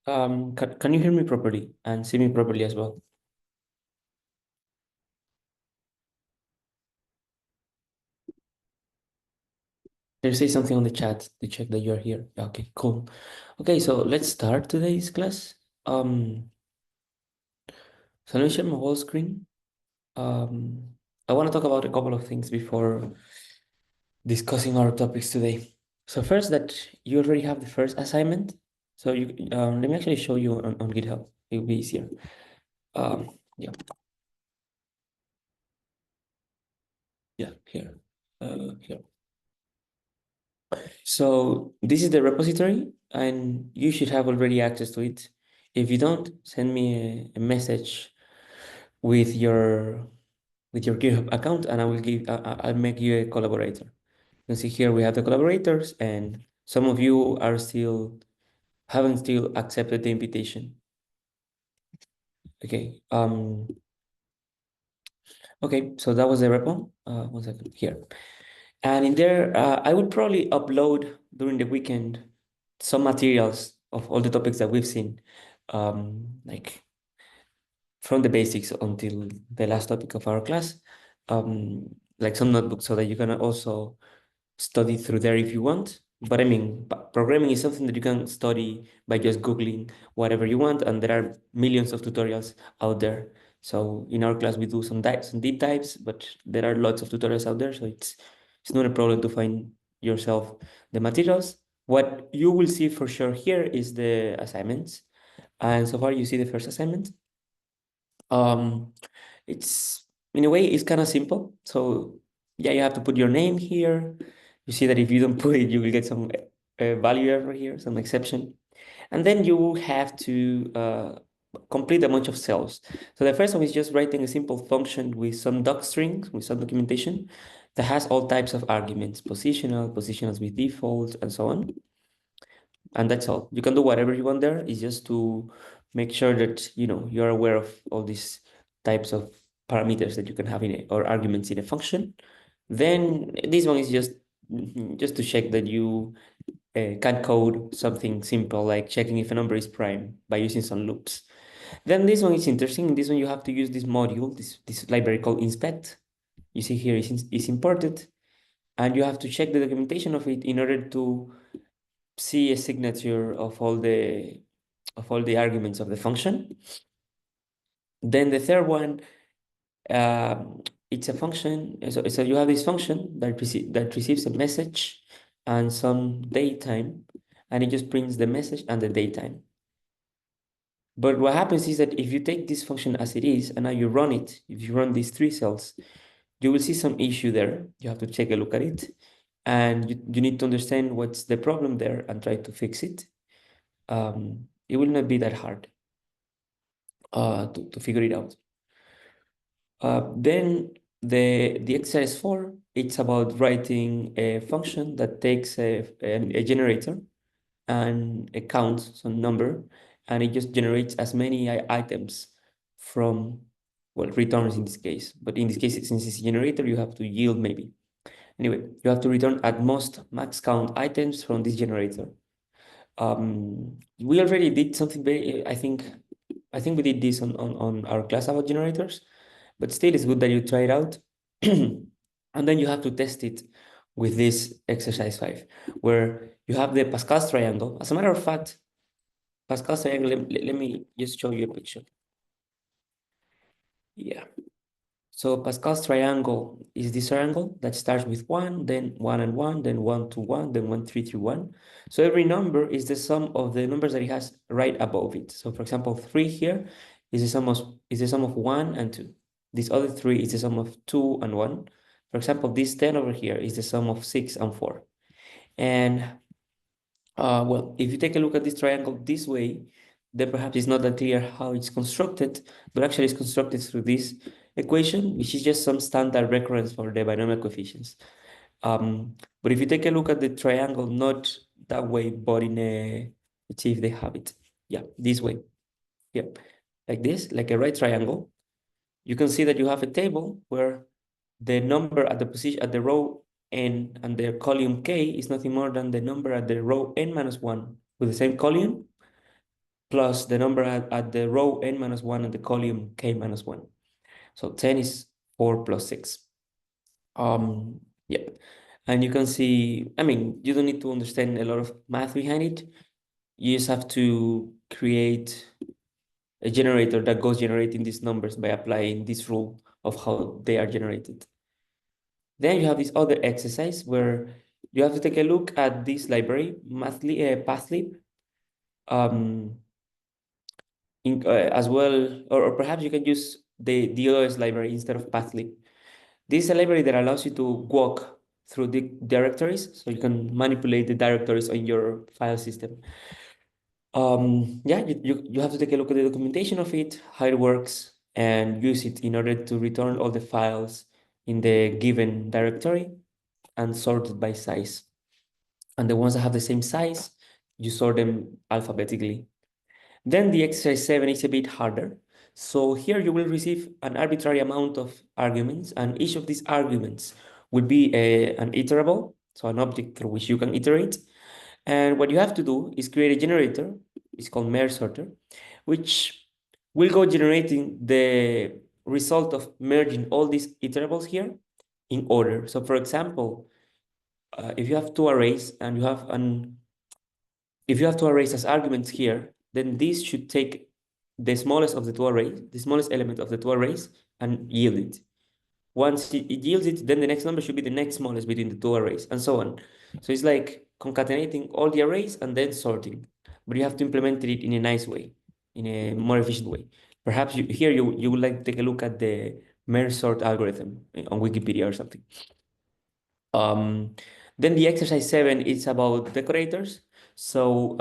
Can you hear me properly and see me properly as well? They say something on the chat to check that you're here. Okay, cool. Okay, so let's start today's class. So let me share my whole screen. I want to talk about a couple of things before discussing our topics today. So first, that you already have the first assignment. So you let me actually show you on GitHub. It'll be easier. Yeah, yeah, here, here. So this is the repository, and you should have already access to it. If you don't, send me a message with your GitHub account, and I'll make you a collaborator. You can see here we have the collaborators, and some of you are haven't still accepted the invitation. Okay. Okay. So that was the repo. One second here. And in there, I would probably upload during the weekend some materials of all the topics that we've seen, like from the basics until the last topic of our class, like some notebooks so that you can also study through there if you want. But I mean, programming is something that you can study by just Googling whatever you want, and there are millions of tutorials out there. So in our class, we do some deep dives, but there are lots of tutorials out there, so it's not a problem to find yourself the materials. What you will see for sure here is the assignments, and so far you see the first assignment. Um, it's in a way it's kind of simple. So yeah, you have to put your name here. You see that if you don't put it, you will get some value error here, some exception. And then you will have to complete a bunch of cells. So the first one is just writing a simple function with some doc strings, with some documentation that has all types of arguments, positional, positionals with default, and so on. And that's all. You can do whatever you want there. It's just to make sure that you're aware of all these types of parameters that you can have in it, or arguments in a function. Then this one is just to check that you can code something simple like checking if a number is prime by using some loops. Then this one is interesting. In this one you have to use this module, this library called inspect. You see here is imported, and you have to check the documentation of it in order to see a signature of all the arguments of the function. Then the third one, it's a function. So you have this function that receives a message and some datetime, and it just prints the message and the datetime. But what happens is that if you take this function as it is, and now you run it, if you run these three cells, you will see some issue there. You have to take a look at it, and you need to understand what's the problem there and try to fix it. It will not be that hard to figure it out. Then the exercise 4, it's about writing a function that takes a generator and it counts some number, and it just generates as many items from, well, returns in this case. But in this case, since it's a generator, you have to yield maybe. Anyway, you have to return at most max count items from this generator. We already did something very, I think we did this on our class about generators, but still it's good that you try it out. And then you have to test it with this exercise 5, where you have the Pascal's triangle. As a matter of fact, Pascal's triangle, let me just show you a picture. Yeah. So Pascal's triangle is this triangle that starts with 1, then 1 and 1, then 1, 2, 1, then 1, 3, 3, 1. So every number is the sum of the numbers that it has right above it. So for example, 3 here is the sum of 1 and 2. This other 3 is the sum of 2 and 1. For example, this 10 over here is the sum of 6 and 4. And well, if you take a look at this triangle this way, then perhaps it's not that clear how it's constructed, but actually it's constructed through this equation, which is just some standard recurrence for the binomial coefficients. But if you take a look at the triangle, not that way, but in a, let's see if they have it. Yeah, this way. Yeah, like this, like a right triangle. You can see that you have a table where the number at the position at the row n and the column k is nothing more than the number at the row n minus 1 with the same column plus the number at the row n minus 1 and the column k minus 1. So 10 is 4 plus 6. Yep. And you can see, I mean, you don't need to understand a lot of math behind it. You just have to create a generator that goes generating these numbers by applying this rule of how they are generated. Then you have this other exercise where you have to take a look at this library, Pathlib, as well, or perhaps you can use the DOS library instead of Pathlib. This is a library that allows you to walk through the directories, so you can manipulate the directories on your file system. Yeah, you have to take a look at the documentation of it, how it works, and use it in order to return all the files in the given directory and sort it by size. And the ones that have the same size, you sort them alphabetically. Then the exercise 7 is a bit harder. So here you will receive an arbitrary amount of arguments, and each of these arguments will be an iterable, so an object through which you can iterate. And what you have to do is create a generator, it's called merge sorter, which will go generating the result of merging all these iterables here in order. So for example, if you have two arrays and if you have two arrays as arguments here, then this should take the smallest of the two arrays, the smallest element of the two arrays, and yield it. Once it yields it, then the next number should be the next smallest between the two arrays, and so on. So it's like concatenating all the arrays and then sorting. But you have to implement it in a nice way, in a more efficient way. Perhaps you would like to take a look at the merge sort algorithm on Wikipedia or something. Then the exercise 7 is about decorators. So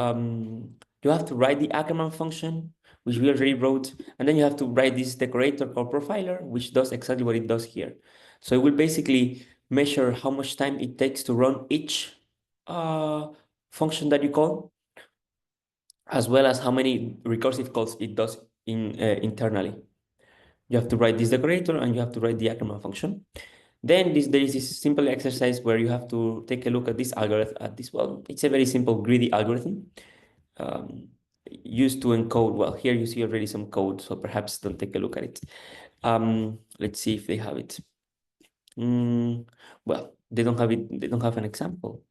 you have to write the Ackermann function, which we already wrote, and then you have to write this decorator called profiler, which does exactly what it does here. So it will basically measure how much time it takes to run each function that you call, as well as how many recursive calls it does internally. You have to write this decorator and you have to write the Ackermann function. Then there is this simple exercise where you have to take a look at this algorithm, well, it's a very simple greedy algorithm used to encode, well, here you see already some code, so perhaps don't take a look at it. Let's see if they have it. Well, they don't have an example.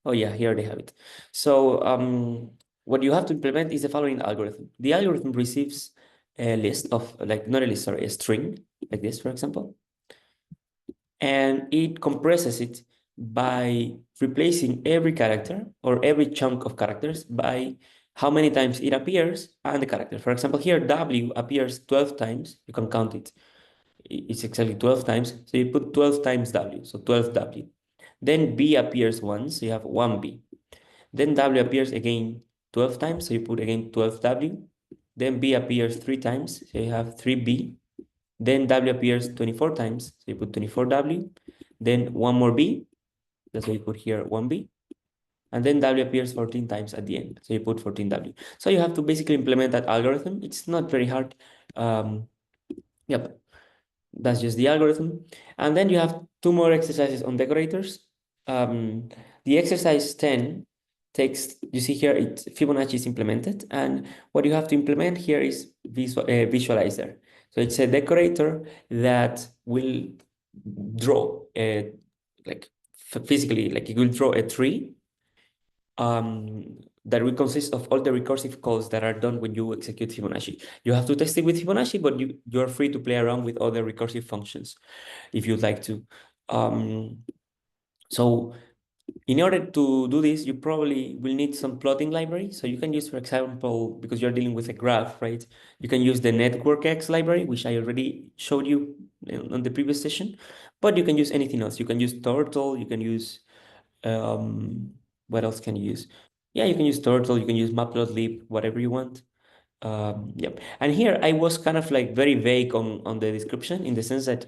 Oh yeah, here they have it. So what you have to implement is the following algorithm. The algorithm receives a list of, like, not a list, sorry, a string, like this, for example. And it compresses it by replacing every character or every chunk of characters by how many times it appears and the character. For example, here W appears 12 times. You can count it. It's exactly 12 times. So you put 12 times W, so 12W. Then B appears once, so you have 1B. Then W appears again 12 times, so you put again 12W. Then B appears 3 times, so you have 3B. Then W appears 24 times, so you put 24W. Then one more B, that's why you put here 1B. And then W appears 14 times at the end, so you put 14W. So you have to basically implement that algorithm. It's not very hard. Yep, that's just the algorithm. And then you have two more exercises on decorators. The exercise 10 takes, you see here, Fibonacci is implemented. And what you have to implement here is visualizer. So it's a decorator that will draw like physically, like it will draw a tree that will consist of all the recursive calls that are done when you execute Fibonacci. You have to test it with Fibonacci, but you're free to play around with other recursive functions if you'd like to. So in order to do this, you probably will need some plotting library. So you can use, for example, because you're dealing with a graph, right? You can use the NetworkX library, which I already showed you on the previous session, but you can use anything else. You can use Turtle, you can use, what else can you use? Yeah, you can use Turtle, you can use Matplotlib, whatever you want. Yep. And here I was kind of like very vague on the description, in the sense that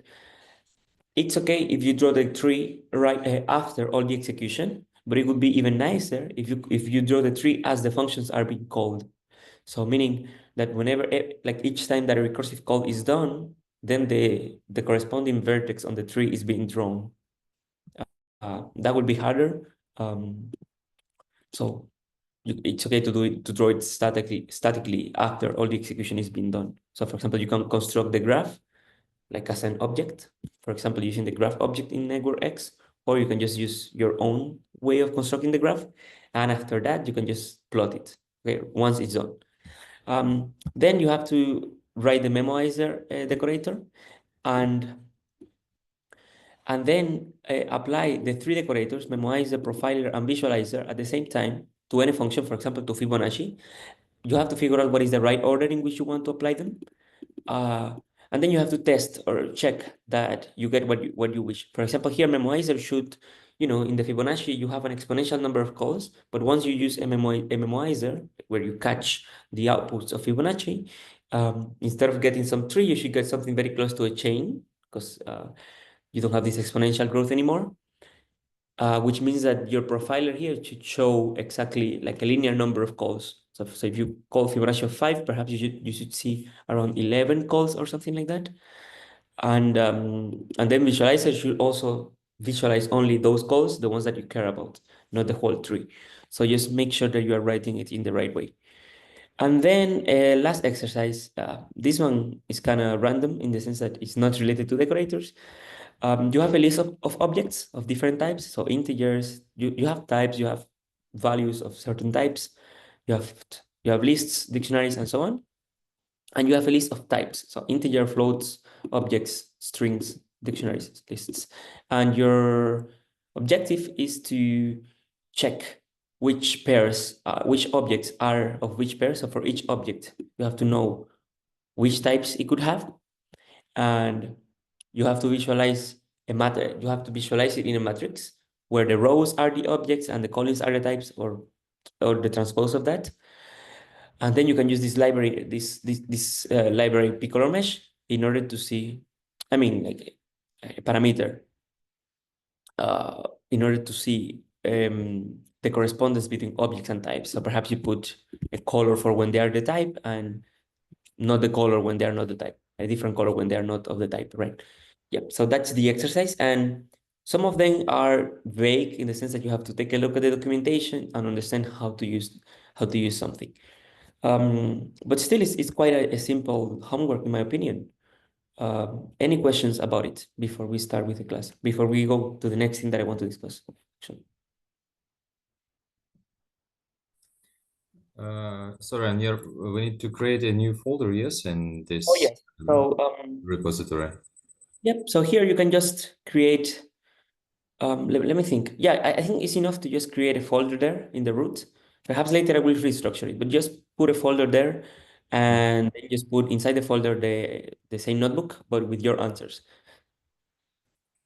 it's okay if you draw the tree right after all the execution, but it would be even nicer if you draw the tree as the functions are being called. So meaning that whenever, like each time that a recursive call is done, then the corresponding vertex on the tree is being drawn. That would be harder. So it's okay to draw it statically after all the execution is being done. So for example, you can construct the graph like as an object, for example, using the graph object in network X, or you can just use your own way of constructing the graph. And after that, you can just plot it, okay, once it's done. Then you have to write the memoizer decorator and then apply the three decorators, memoizer, profiler, and visualizer at the same time to any function, for example, to Fibonacci. You have to figure out what is the right order in which you want to apply them. Uh, and then you have to test or check that you get what you wish. For example, here memoizer should, in the Fibonacci, you have an exponential number of calls, but once you use a memoizer, where you catch the outputs of Fibonacci, instead of getting some tree, you should get something very close to a chain, because you don't have this exponential growth anymore, which means that your profiler here should show exactly like a linear number of calls. So if you call Fibonacci of 5, perhaps you should see around 11 calls or something like that. And then visualizer should also visualize only those calls, the ones that you care about, not the whole tree. So just make sure that you are writing it in the right way. And then last exercise, this one is kind of random in the sense that it's not related to decorators. You have a list of objects of different types. So integers, you have types, you have values of certain types, you have lists, dictionaries, and so on. And you have a list of types. So integer, floats, objects, strings, dictionaries, lists. And your objective is to check which pairs, which objects are of which pair. So for each object, you have to know which types it could have. And you have to visualize you have to visualize it in a matrix where the rows are the objects and the columns are the types, or the transpose of that. And then you can use this library, this library Piccolo Mesh, in order to see, I mean, like a parameter, in order to see the correspondence between objects and types. So perhaps you put a color for when they are the type and not the color when they are not the type, a different color when they are not of the type, right? Yep. So that's the exercise. And some of them are vague in the sense that you have to take a look at the documentation and understand how to use something. But still, it's quite a simple homework, in my opinion. Any questions about it before we start with the class, before we go to the next thing that I want to discuss? Actually. Sorry, and we need to create a new folder, yes, in Oh, this yes. So, repository. yep. So here you can just create, let me think. Yeah, I think it's enough to just create a folder there in the root. Perhaps later I will restructure it, but just put a folder there and then just put inside the folder the same notebook, but with your answers.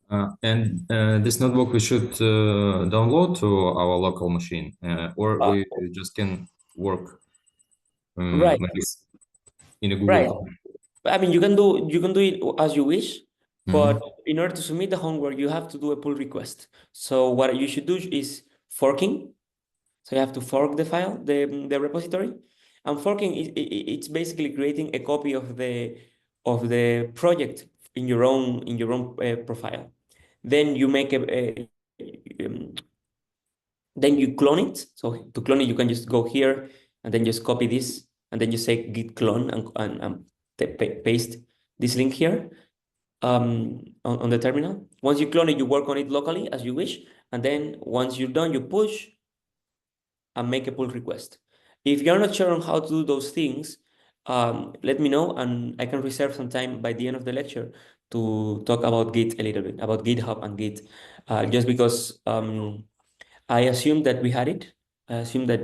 And this notebook we should download to our local machine, or Uh, we just can work right, maybe in a right. Google. I mean, you can do it as you wish, but Mhm. in order to submit the homework, you have to do a pull request. So what you should do is forking. So you have to fork the file, the repository, and forking it's basically creating a copy of the project in your own profile. Then you make um, then you clone it. So to clone it, you can just go here and then just copy this, and then you say git clone and paste this link here on the terminal. Once you clone it, you work on it locally as you wish, and then once you're done, you push and make a pull request. If you're not sure on how to do those things, let me know and I can reserve some time by the end of the lecture to talk about Git a little bit, about GitHub and Git, just because I assume that we had it. I assume that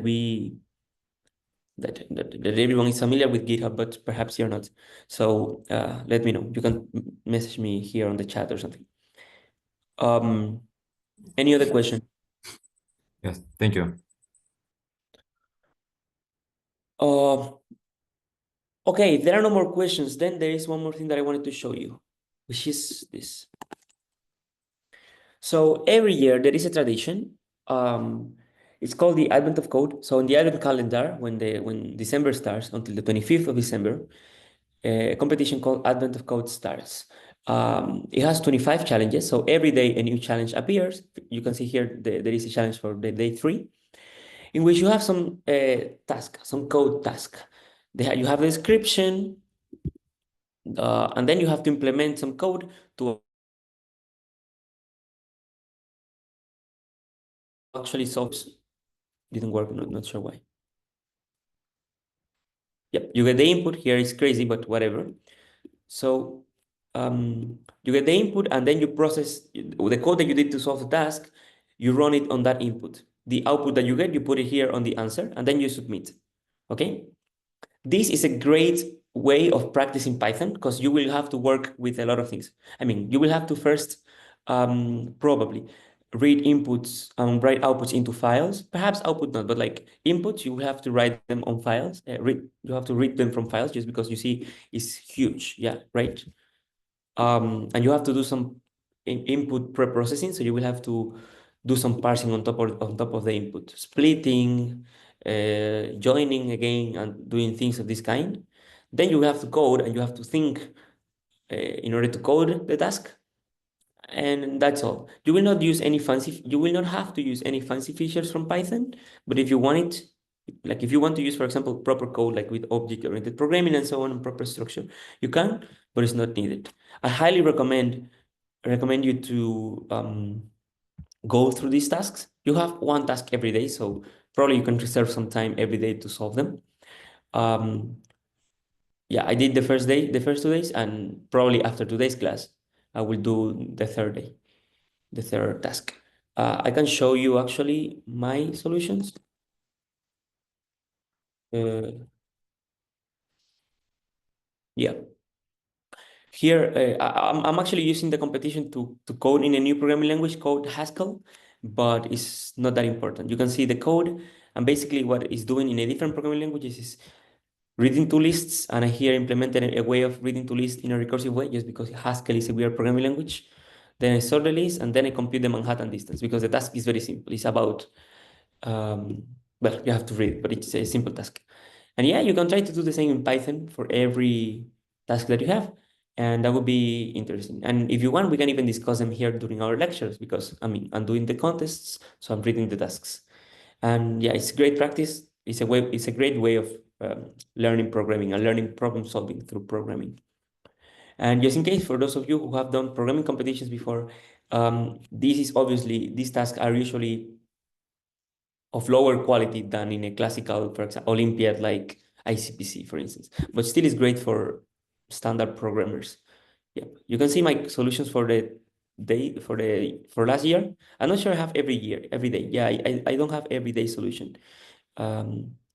everyone is familiar with GitHub, but perhaps you're not. So let me know. You can message me here on the chat or something. Um, any other question? Yes, thank you. Uh, okay, if there are no more questions, then there is one more thing that I wanted to show you, which is this. So every year there is a tradition. It's called the Advent of Code. So in the Advent calendar, when December starts until the 25th of December, a competition called Advent of Code starts. It has 25 challenges. So every day a new challenge appears. You can see here there is a challenge for the day 3. in which you have some task, some code task. You have a description, and then you have to implement some code to actually solve. Didn't work, not sure why. Yep, you get the input here. It's crazy, but whatever. So you get the input, and then you process the code that you did to solve the task. You run it on that input. The output that you get, you put it here on the answer, and then you submit. Okay? This is a great way of practicing Python because you will have to work with a lot of things. I mean, you will have to first probably read inputs and write outputs into files. Perhaps output not, but like inputs, you will have to write them on files. You have to read them from files just because you see it's huge. Yeah, right. And you have to do some input pre-processing. So you will have to do some parsing on top of the input, splitting, joining again, and doing things of this kind. Then you have to code and you have to think in order to code the task. And that's all. You will not have to use any fancy features from Python, but if you want it, like if you want to use, for example, proper code, like with object-oriented programming and so on, and proper structure, you can, but it's not needed. I highly recommend you to go through these tasks. You have one task every day, so probably you can reserve some time every day to solve them. Um, yeah, I did the first day, the first 2 days, and probably after today's class, I will do the third day, the third task. I can show you actually my solutions. Uh, yeah. Here, I'm actually using the competition to code in a new programming language called Haskell, but it's not that important. You can see the code, and basically what it's doing in a different programming languages is reading two lists, and I here implemented a way of reading two lists in a recursive way, just because Haskell is a weird programming language. Then I sort the list, and then I compute the Manhattan distance, because the task is very simple. It's about, um, well, you have to read, but it's a simple task. And yeah, you can try to do the same in Python for every task that you have, and that would be interesting. And if you want, we can even discuss them here during our lectures, because I mean, I'm doing the contests, so I'm reading the tasks. And yeah, it's great practice. It's a great way of learning programming and learning problem solving through programming. And just in case, for those of you who have done programming competitions before, these tasks are usually of lower quality than in a classical, for example, Olympiad like ICPC, for instance, but still is great for standard programmers. Yeah, you can see my solutions for the for last year. I'm not sure I have every day. Yeah, I don't have every day solution.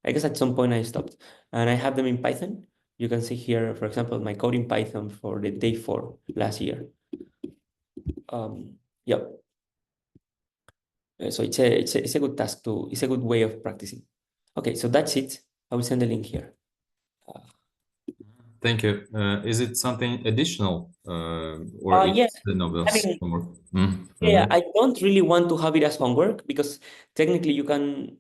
I guess at some point I stopped, and I have them in Python. You can see here, for example, my code in Python for the day 4 last year. Yeah. So it's a good task to, it's a good way of practicing. Okay, so that's it. I will send the link here. Thank you. Is it something additional, or Yeah, it's the I novel's mean, homework? yeah, Mm-hmm. I don't really want to have it as homework because technically you can,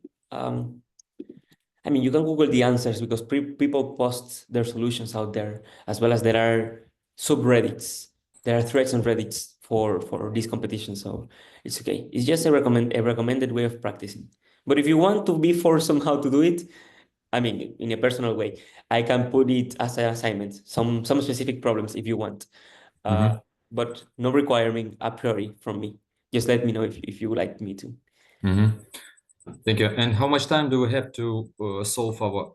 I mean, you can Google the answers because people post their solutions out there, as well as there are subreddits. There are threads on Reddits for this competition, so it's okay. It's just a recommended way of practicing. But if you want to be forced somehow to do it, I mean, in a personal way, I can put it as an assignment, some specific problems if you want, uh, Mm-hmm. but no requirement a priori from me. Just let me know if you would like me to. Mm-hmm. Thank you. And how much time do we have to solve our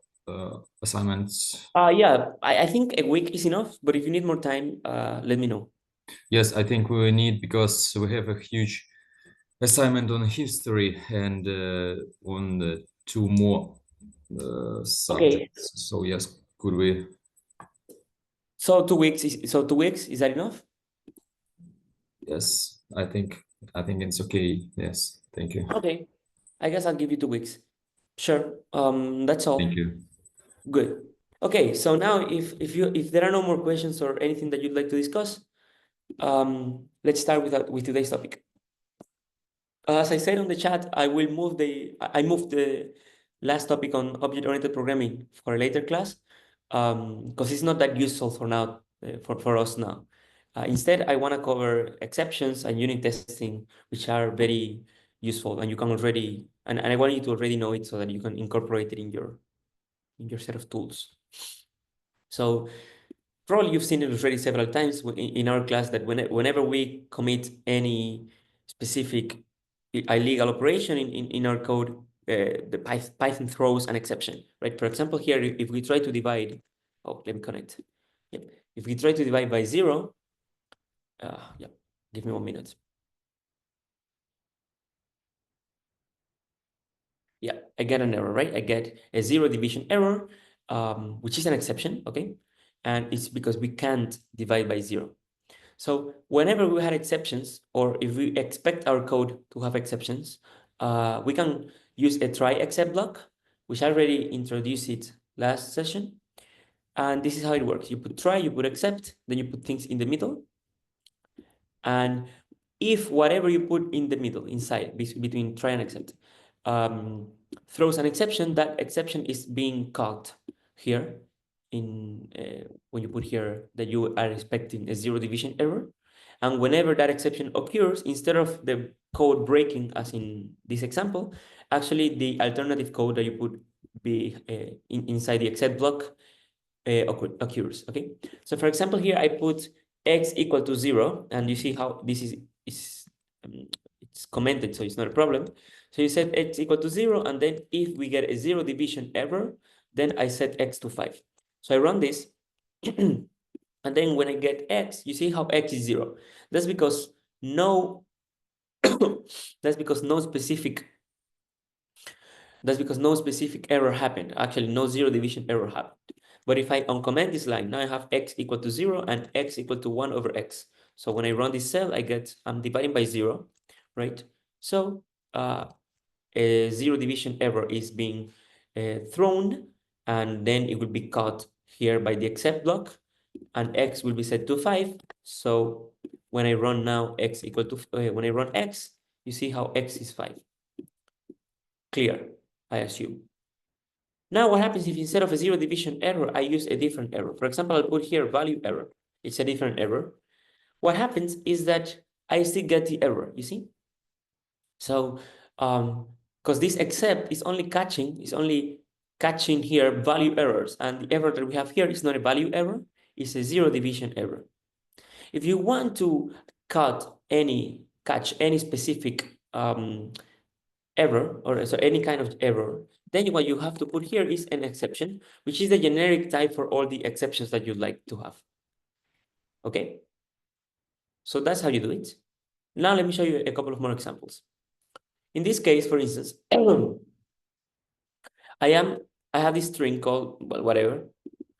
assignments? Yeah, I think a week is enough, but if you need more time, let me know. Yes, I think we need, because we have a huge assignment on history and on the two more Okay, subjects. So yes, could we? so 2 weeks so 2 weeks, is that enough? Yes, I think it's okay. Yes, thank you. Okay, I guess I'll give you 2 weeks. Sure. That's Thank all. you. Good. Okay, so now if there are no more questions or anything that you'd like to discuss, let's start with today's topic. As I said on the chat, I moved the last topic on object-oriented programming for a later class, because it's not that useful for now, for us now. Instead, I want to cover exceptions and unit testing, which are very useful, and you can already, and I want you to already know it so that you can incorporate it in your set of tools. So probably you've seen it already several times in our class that whenever we commit any specific illegal operation in our code, the Python throws an exception, right? For example, here, if we try to divide, oh, let me connect. Yep. If we try to divide by 0, yeah, give me 1 minute. Yeah, I get an error, right? I get a 0 division error, which is an exception, okay? And it's because we can't divide by 0. So whenever we had exceptions, or if we expect our code to have exceptions, we can use a try except block, which I already introduced it last session. And this is how it works. You put try, you put except, then you put things in the middle. And if whatever you put in the middle, inside, between try and except, throws an exception, that exception is being caught here in when you put here that you are expecting a 0 division error. And whenever that exception occurs, instead of the code breaking, as in this example, actually the alternative code that you put inside the except block occurs, okay? So for example, here I put x equal to 0, and you see how this is it's commented, so it's not a problem. So you set x equal to 0, and then if we get a 0 division error, then I set x to 5. So I run this, and then when I get x, you see how x is 0. That's because no no specific error happened. Actually, no 0 division error happened. But if I uncomment this line, now I have x equal to 0 and x equal to 1 over x. So when I run this cell, I'm dividing by 0, right? So a 0 division error is being thrown, and then it will be caught here by the except block, and x will be set to 5. So when I run now x equal to, when I run x, you see how x is 5. Clear, I assume. Now what happens if instead of a 0 division error, I use a different error? For example, I'll put here value error. It's a different error. What happens is that I still get the error, you see? So, because this except is only catching here value errors, and the error that we have here is not a value error, it's a 0 division error. If you want to catch any specific error, or so any kind of error, then what you have to put here is an exception, which is the generic type for all the exceptions that you'd like to have. Okay? So that's how you do it. Now let me show you a couple of more examples. In this case, for instance, I have this string called, well, whatever,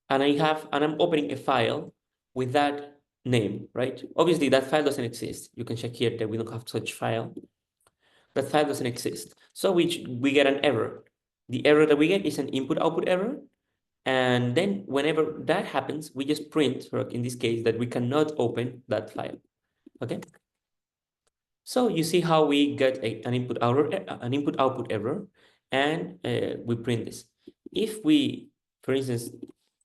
and I'm opening a file with that name, right? Obviously that file doesn't exist. You can check here that we don't have such file. That file doesn't exist. So we get an error. The error that we get is an input-output error. And then whenever that happens, we just print, or in this case, that we cannot open that file, okay? So you see how we get an input-output error, and we print this. If we, for instance,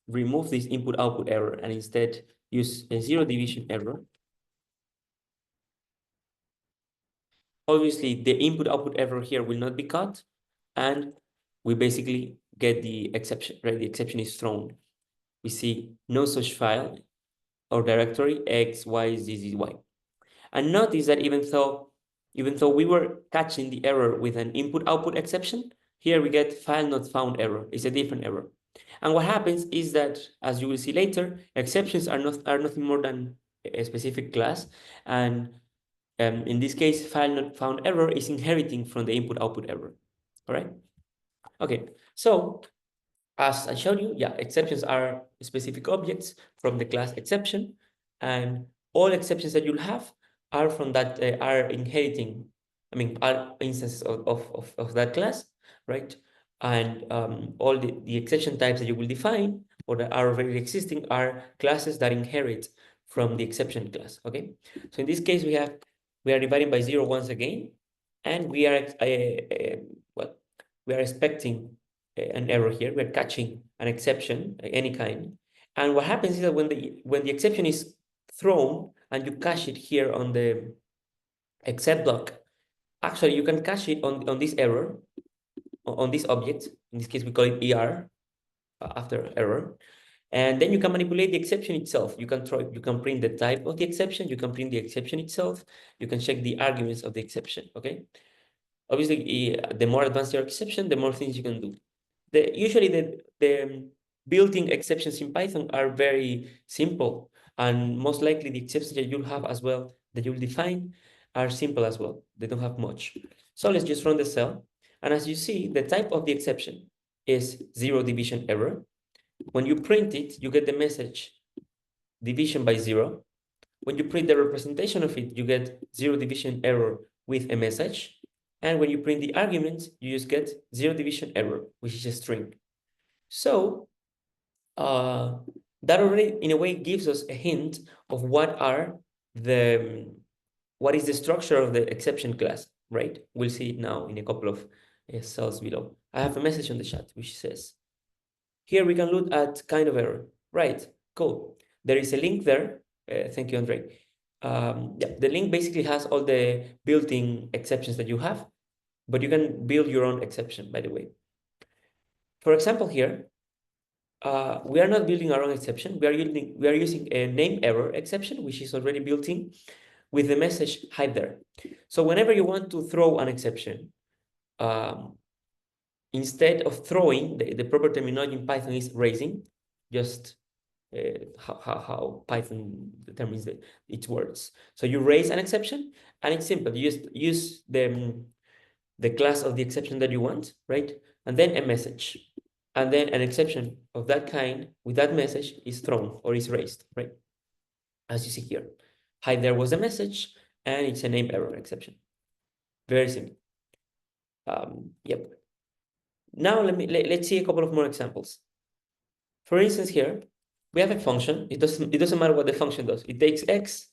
remove this input-output error and instead use a 0 division error, obviously the input-output error here will not be caught, and we basically get the exception, right? The exception is thrown. We see no such file or directory x, y, z, z, y. And notice that even though we were catching the error with an input-output exception, here we get file not found error. It's a different error. And what happens is that, as you will see later, exceptions are nothing more than a specific class. And in this case, file not found error is inheriting from the input-output error. All right? Okay, so as I showed you, yeah, exceptions are specific objects from the class exception, and all exceptions that you'll have are from that, are inheriting, are instances of that class, right? And all the exception types that you will define or that are already existing are classes that inherit from the exception class, okay? So in this case, we are dividing by 0 once again, and we are, well, we are expecting an error here. We're catching an exception, any kind. And what happens is that when the exception is thrown and you catch it here on the except block, actually you can catch it on this error, on this object. In this case, we call it ER after error. And then you can manipulate the exception itself. You can print the type of the exception, you can print the exception itself, you can check the arguments of the exception, okay? Obviously, the more advanced your exception, the more things you can do. Usually the built-in exceptions in Python are very simple, and most likely the exceptions that you'll have as well, that you'll define, are simple as well. They don't have much. So let's just run the cell. And as you see, the type of the exception is zero division error. When you print it, you get the message division by zero. When you print the representation of it, you get zero division error with a message. And when you print the arguments, you just get zero division error, which is a string. So that already, in a way, gives us a hint of what is the structure of the exception class, right? We'll see it now in a couple of cells below. I have a message on the chat which says, here we can look at kind of error. Right, cool. There is a link there. Thank you, Andre. Yeah, the link basically has all the built-in exceptions that you have, but you can build your own exception, by the way. For example, here, we are not building our own exception. We are using a name error exception, which is already built in with the message hide there. So whenever you want to throw an exception, instead of throwing, the proper terminology in Python is raising, just how Python determines its words. So you raise an exception, and it's simple. You just use the class of the exception that you want, right? And then a message. And then an exception of that kind with that message is thrown or is raised, right? As you see here. Hi, there was a message, and it's a name error exception. Very simple. Yep. Now let's see a couple of more examples. For instance, here we have a function. It doesn't matter what the function does. It takes x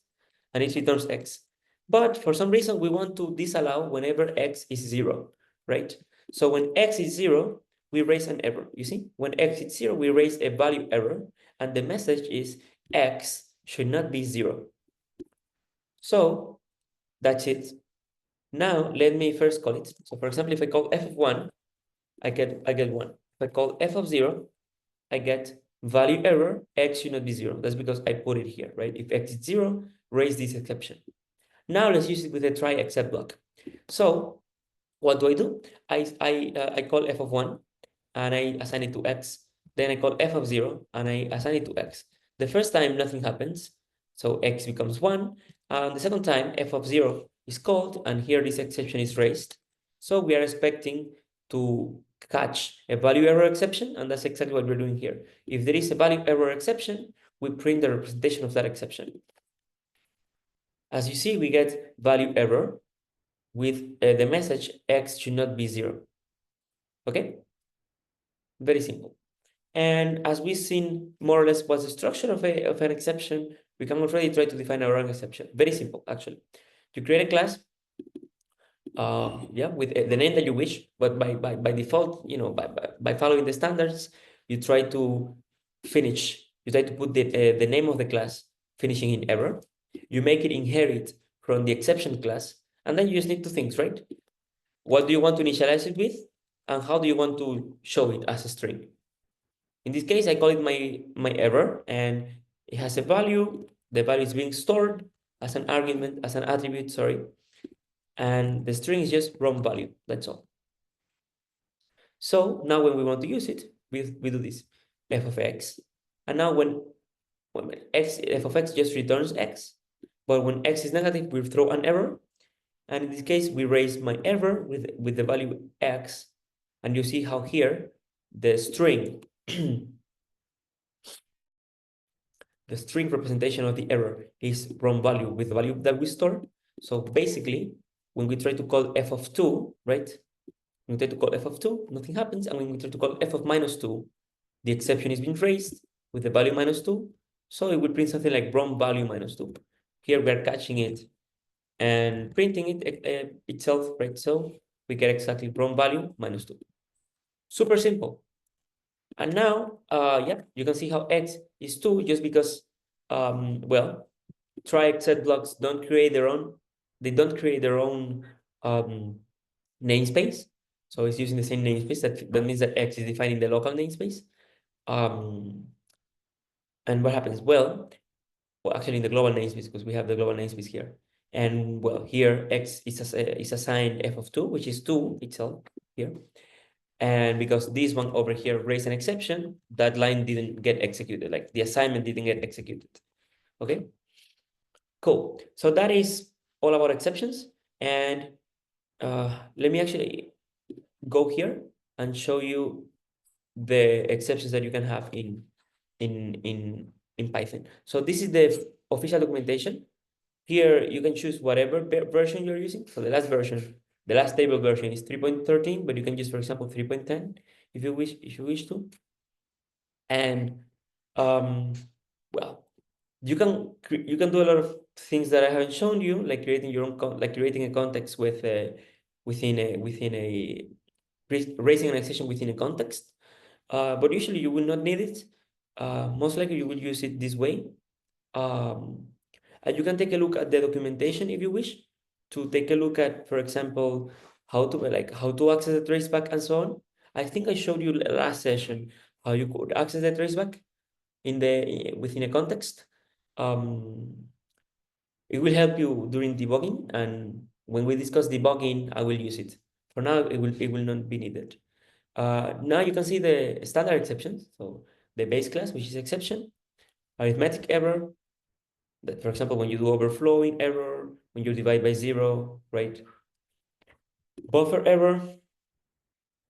and it returns x. But for some reason, we want to disallow whenever x is 0, right? So when x is 0, we raise an error. You see, when x is 0, we raise a value error, and the message is x should not be 0. So that's it. Now let me first call it. So for example, if I call f of 1, I get 1. If I call f of 0, I get value error, x should not be 0. That's because I put it here, right? If x is 0, raise this exception. Now let's use it with a try except block. So what do? I call f of 1 and I assign it to x. Then I call f of 0 and I assign it to x. The first time nothing happens, so x becomes 1. And the second time f of 0 is called, and here this exception is raised. So we are expecting to catch a value error exception, and that's exactly what we're doing here. If there is a value error exception, we print the representation of that exception. As you see, we get value error with the message x should not be 0. Okay? Very simple. And as we've seen more or less what's the structure of an exception, we can already try to define our own exception. Very simple, actually. You create a class, with the name that you wish, but by default, by following the standards, you try to put the name of the class finishing in error. You make it inherit from the exception class, and then you just need two things, right? What do you want to initialize it with, and how do you want to show it as a string? In this case, I call it my error, and it has a value. The value is being stored as an argument, as an attribute, sorry. And the string is just wrong value, that's all. So now when we want to use it, we do this, f of x. And now when f of x just returns x, but when x is negative, we throw an error. And in this case, we raise my error with the value x. And you see how here, the string, the string representation of the error is wrong value with the value that we store. So basically, when we try to call f of 2, right? When we try to call f of 2, nothing happens. And when we try to call f of minus 2, the exception is being raised with the value minus 2. So it will print something like wrong value minus 2. Here we are catching it and printing it itself, right? So we get exactly wrong value minus 2. Super simple. And now, you can see how x is 2 just because, try except blocks don't create their own, namespace. So it's using the same namespace. That means that X is defining the local namespace. And what happens? Well, actually in the global namespace, because we have the global namespace here. And well, here X is assigned f of 2, which is 2 itself here. And because this one over here raised an exception, that line didn't get executed, like the assignment didn't get executed. Okay, cool. So that is all about exceptions. And let me actually go here and show you the exceptions that you can have in Python. So this is the official documentation. Here you can choose whatever version you're using. So the last version, the last stable version is 3.13, but you can use, for example, 3.10 if you wish to. And well, you can do a lot of things that I haven't shown you, like creating your own like creating a context with within a raising an exception within a context. But usually you will not need it. Most likely you will use it this way. And you can take a look at the documentation if you wish to take a look at, for example, how to access the traceback and so on. I think I showed you last session how you could access the traceback within a context. It will help you during debugging, and when we discuss debugging, I will use it. For now, it will not be needed. Now you can see the standard exceptions. So the base class, which is exception, arithmetic error, that, for example, when you do overflowing error, when you divide by 0, right? Buffer error,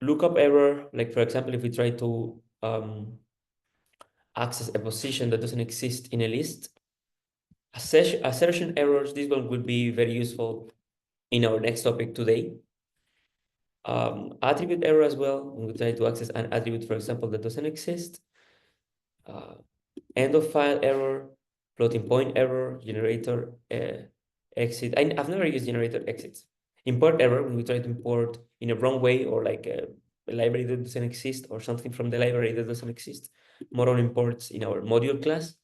lookup error, like for example, if we try to access a position that doesn't exist in a list. Assertion errors, this one will be very useful in our next topic today. Attribute error as well, when we try to access an attribute, for example, that doesn't exist. End of file error, floating point error, generator exit. I've never used generator exits. Import error, when we try to import in a wrong way, or like a library that doesn't exist, or something from the library that doesn't exist. Model imports in our module class.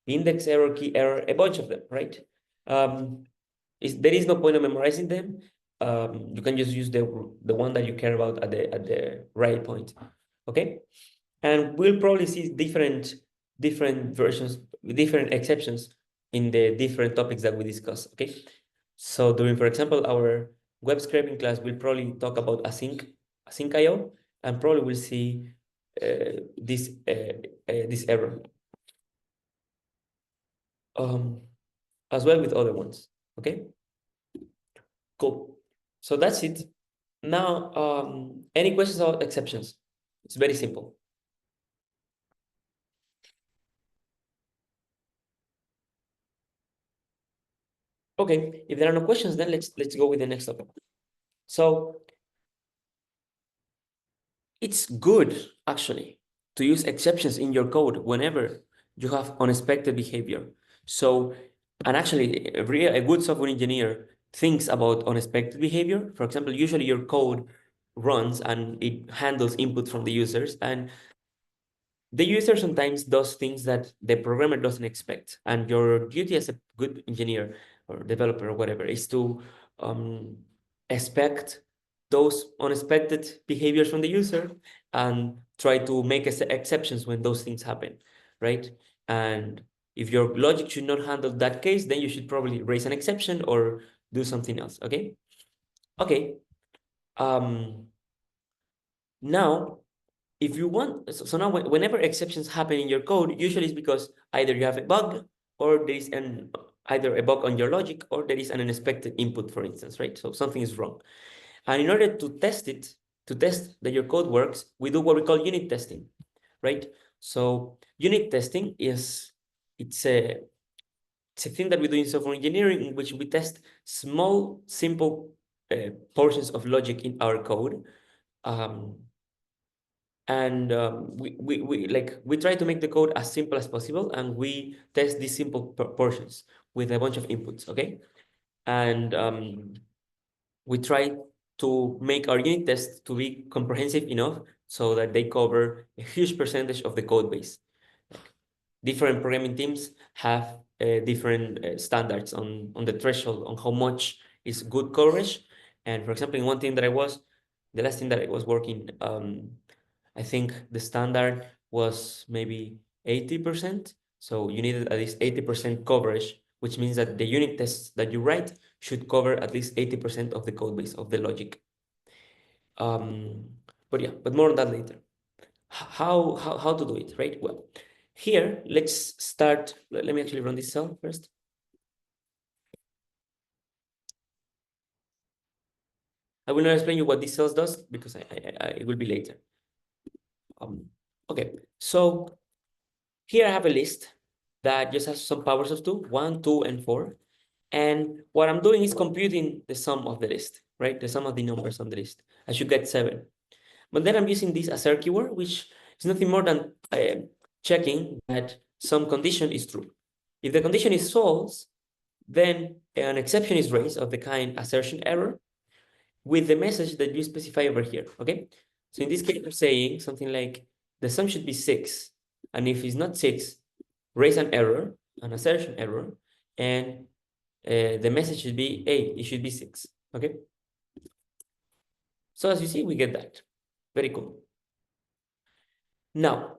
Index error, key error, a bunch of them, right? There is no point of memorizing them. You can just use the one that you care about at the right point, okay? And we'll probably see different versions, different exceptions in the different topics that we discuss, okay? So during, for example, our web scraping class, we'll probably talk about async IO, and probably we'll see this error, as well with other ones, okay? Cool. So that's it. Now, any questions about exceptions? It's very simple. Okay, if there are no questions, then let's go with the next topic. So it's good actually to use exceptions in your code whenever you have unexpected behavior. So, and actually, a good software engineer thinks about unexpected behavior. For example, usually your code runs and it handles input from the users, and the user sometimes does things that the programmer doesn't expect, and your duty as a good engineer or developer or whatever is to expect those unexpected behaviors from the user and try to make exceptions when those things happen, right? And if your logic should not handle that case, then you should probably raise an exception or do something else, okay? Okay. Now, if you want, so now whenever exceptions happen in your code, usually it's because either you have a bug or there is either a bug on your logic or there is an unexpected input, for instance, right? So something is wrong. And in order to test it, to test that your code works, we do what we call unit testing, right? So unit testing it's a thing that we do in software engineering in which we test small, simple portions of logic in our code. And we try to make the code as simple as possible, and we test these simple portions with a bunch of inputs, okay? And we try to make our unit tests to be comprehensive enough so that they cover a huge percentage of the code base. Different programming teams have different standards on the threshold on how much is good coverage, And for example, in one thing that the last thing that I was working, I think the standard was maybe 80%. So you needed at least 80% coverage, which means that the unit tests that you write should cover at least 80% of the code base of the logic. But yeah, but more on that later. How to do it, right? Well, here, let's start. Let me actually run this cell first. I will not explain you what this cells does because it will be later. Okay, so here I have a list that just has some powers of 2, 1, 2, and 4. And what I'm doing is computing the sum of the list, right? The sum of the numbers on the list. I should get 7. But then I'm using this assert keyword, which is nothing more than checking that some condition is true. If the condition is false, then an exception is raised of the kind assertion error with the message that you specify over here, okay? So in this case, I'm saying something like the sum should be 6. And if it's not 6, raise an error, an assertion error, and the message should be, hey, it should be 6, okay? So as you see, we get that. Very cool. Now,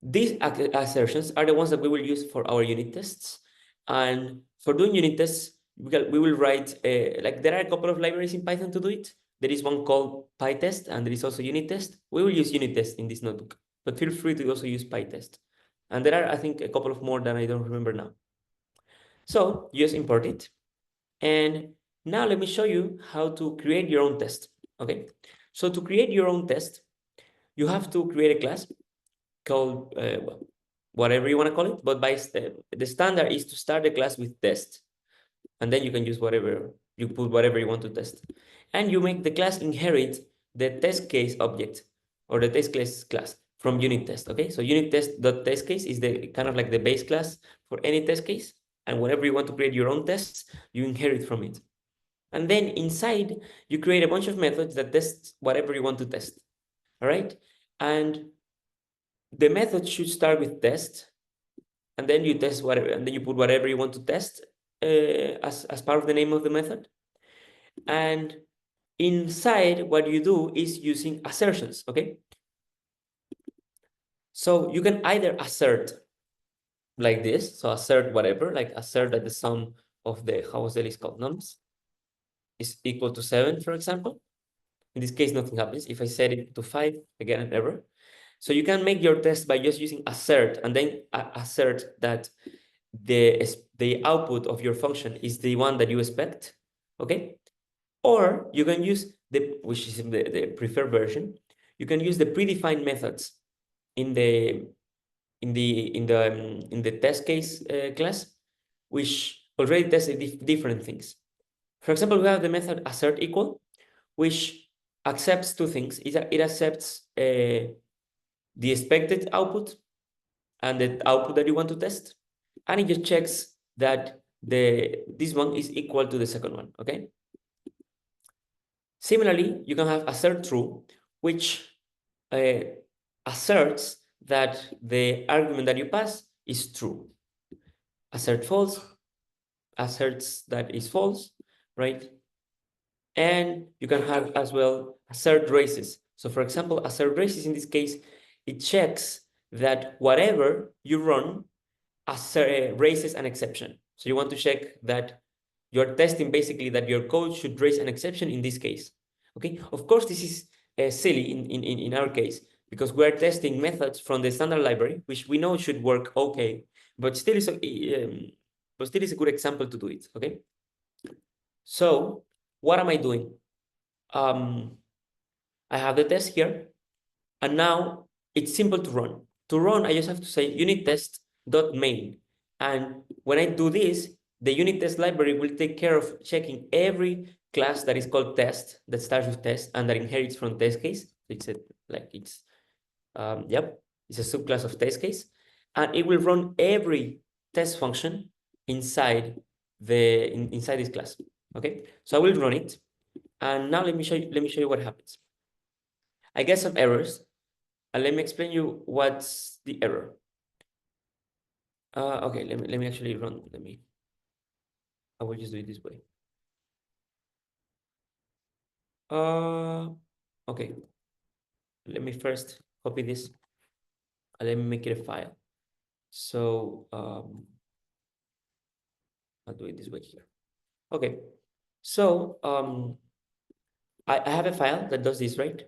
these assertions are the ones that we will use for our unit tests. And for doing unit tests, we will write, like there are a couple of libraries in Python to do it. There is one called PyTest, and there is also unit test. We will use unit test in this notebook, but feel free to also use PyTest. And there are, I think, a couple of more that I don't remember now. So just import it. And now let me show you how to create your own test, okay? So to create your own test, you have to create a class called, well, whatever you want to call it, but by the standard is to start the class with test, and then you can use whatever, you put whatever you want to test. And you make the class inherit the test case object or the test case class from unit test, okay? So unit test.test case is the kind of like the base class for any test case, and whenever you want to create your own tests, you inherit from it. And then inside, you create a bunch of methods that test whatever you want to test, all right? And the method should start with test, and then you test whatever, and then you put whatever you want to test as part of the name of the method. And inside, what you do is using assertions, okay? So you can either assert like this, so assert whatever, like assert that the sum of the, how was the list called, nums is equal to 7, for example. In this case, nothing happens. If I set it to 5, again, an error. So you can make your test by just using assert, and then assert that the output of your function is the one that you expect, okay? Or you can use which is the preferred version, you can use the predefined methods in the test case class, which already tests different things. For example, we have the method assert equal, which accepts two things. It accepts the expected output and the output that you want to test, and it just checks that this one is equal to the second one, okay? Similarly, you can have assert true, which asserts that the argument that you pass is true. Assert false asserts that is false, right? And you can have as well assert races. So for example, assert races in this case, it checks that whatever you run raises an exception. So you want to check that you're testing basically that your code should raise an exception in this case. Okay, of course, this is silly in our case because we're testing methods from the standard library, which we know should work okay, but still is a good example to do it. Okay, so what am I doing? I have the test here, and now it's simple to run. To run, I just have to say unit test dot main, and when I do this, the unit test library will take care of checking every class that is called test, that starts with test and that inherits from test case. It's it's a subclass of test case, and it will run every test function inside inside this class. Okay, so I will run it, and now let me show you what happens. I get some errors, and let me explain you what's the error. Okay, let me actually run. I will just do it this way. Okay. Let me first copy this. And let me make it a file. So I'll do it this way here. Okay. So I have a file that does this, right?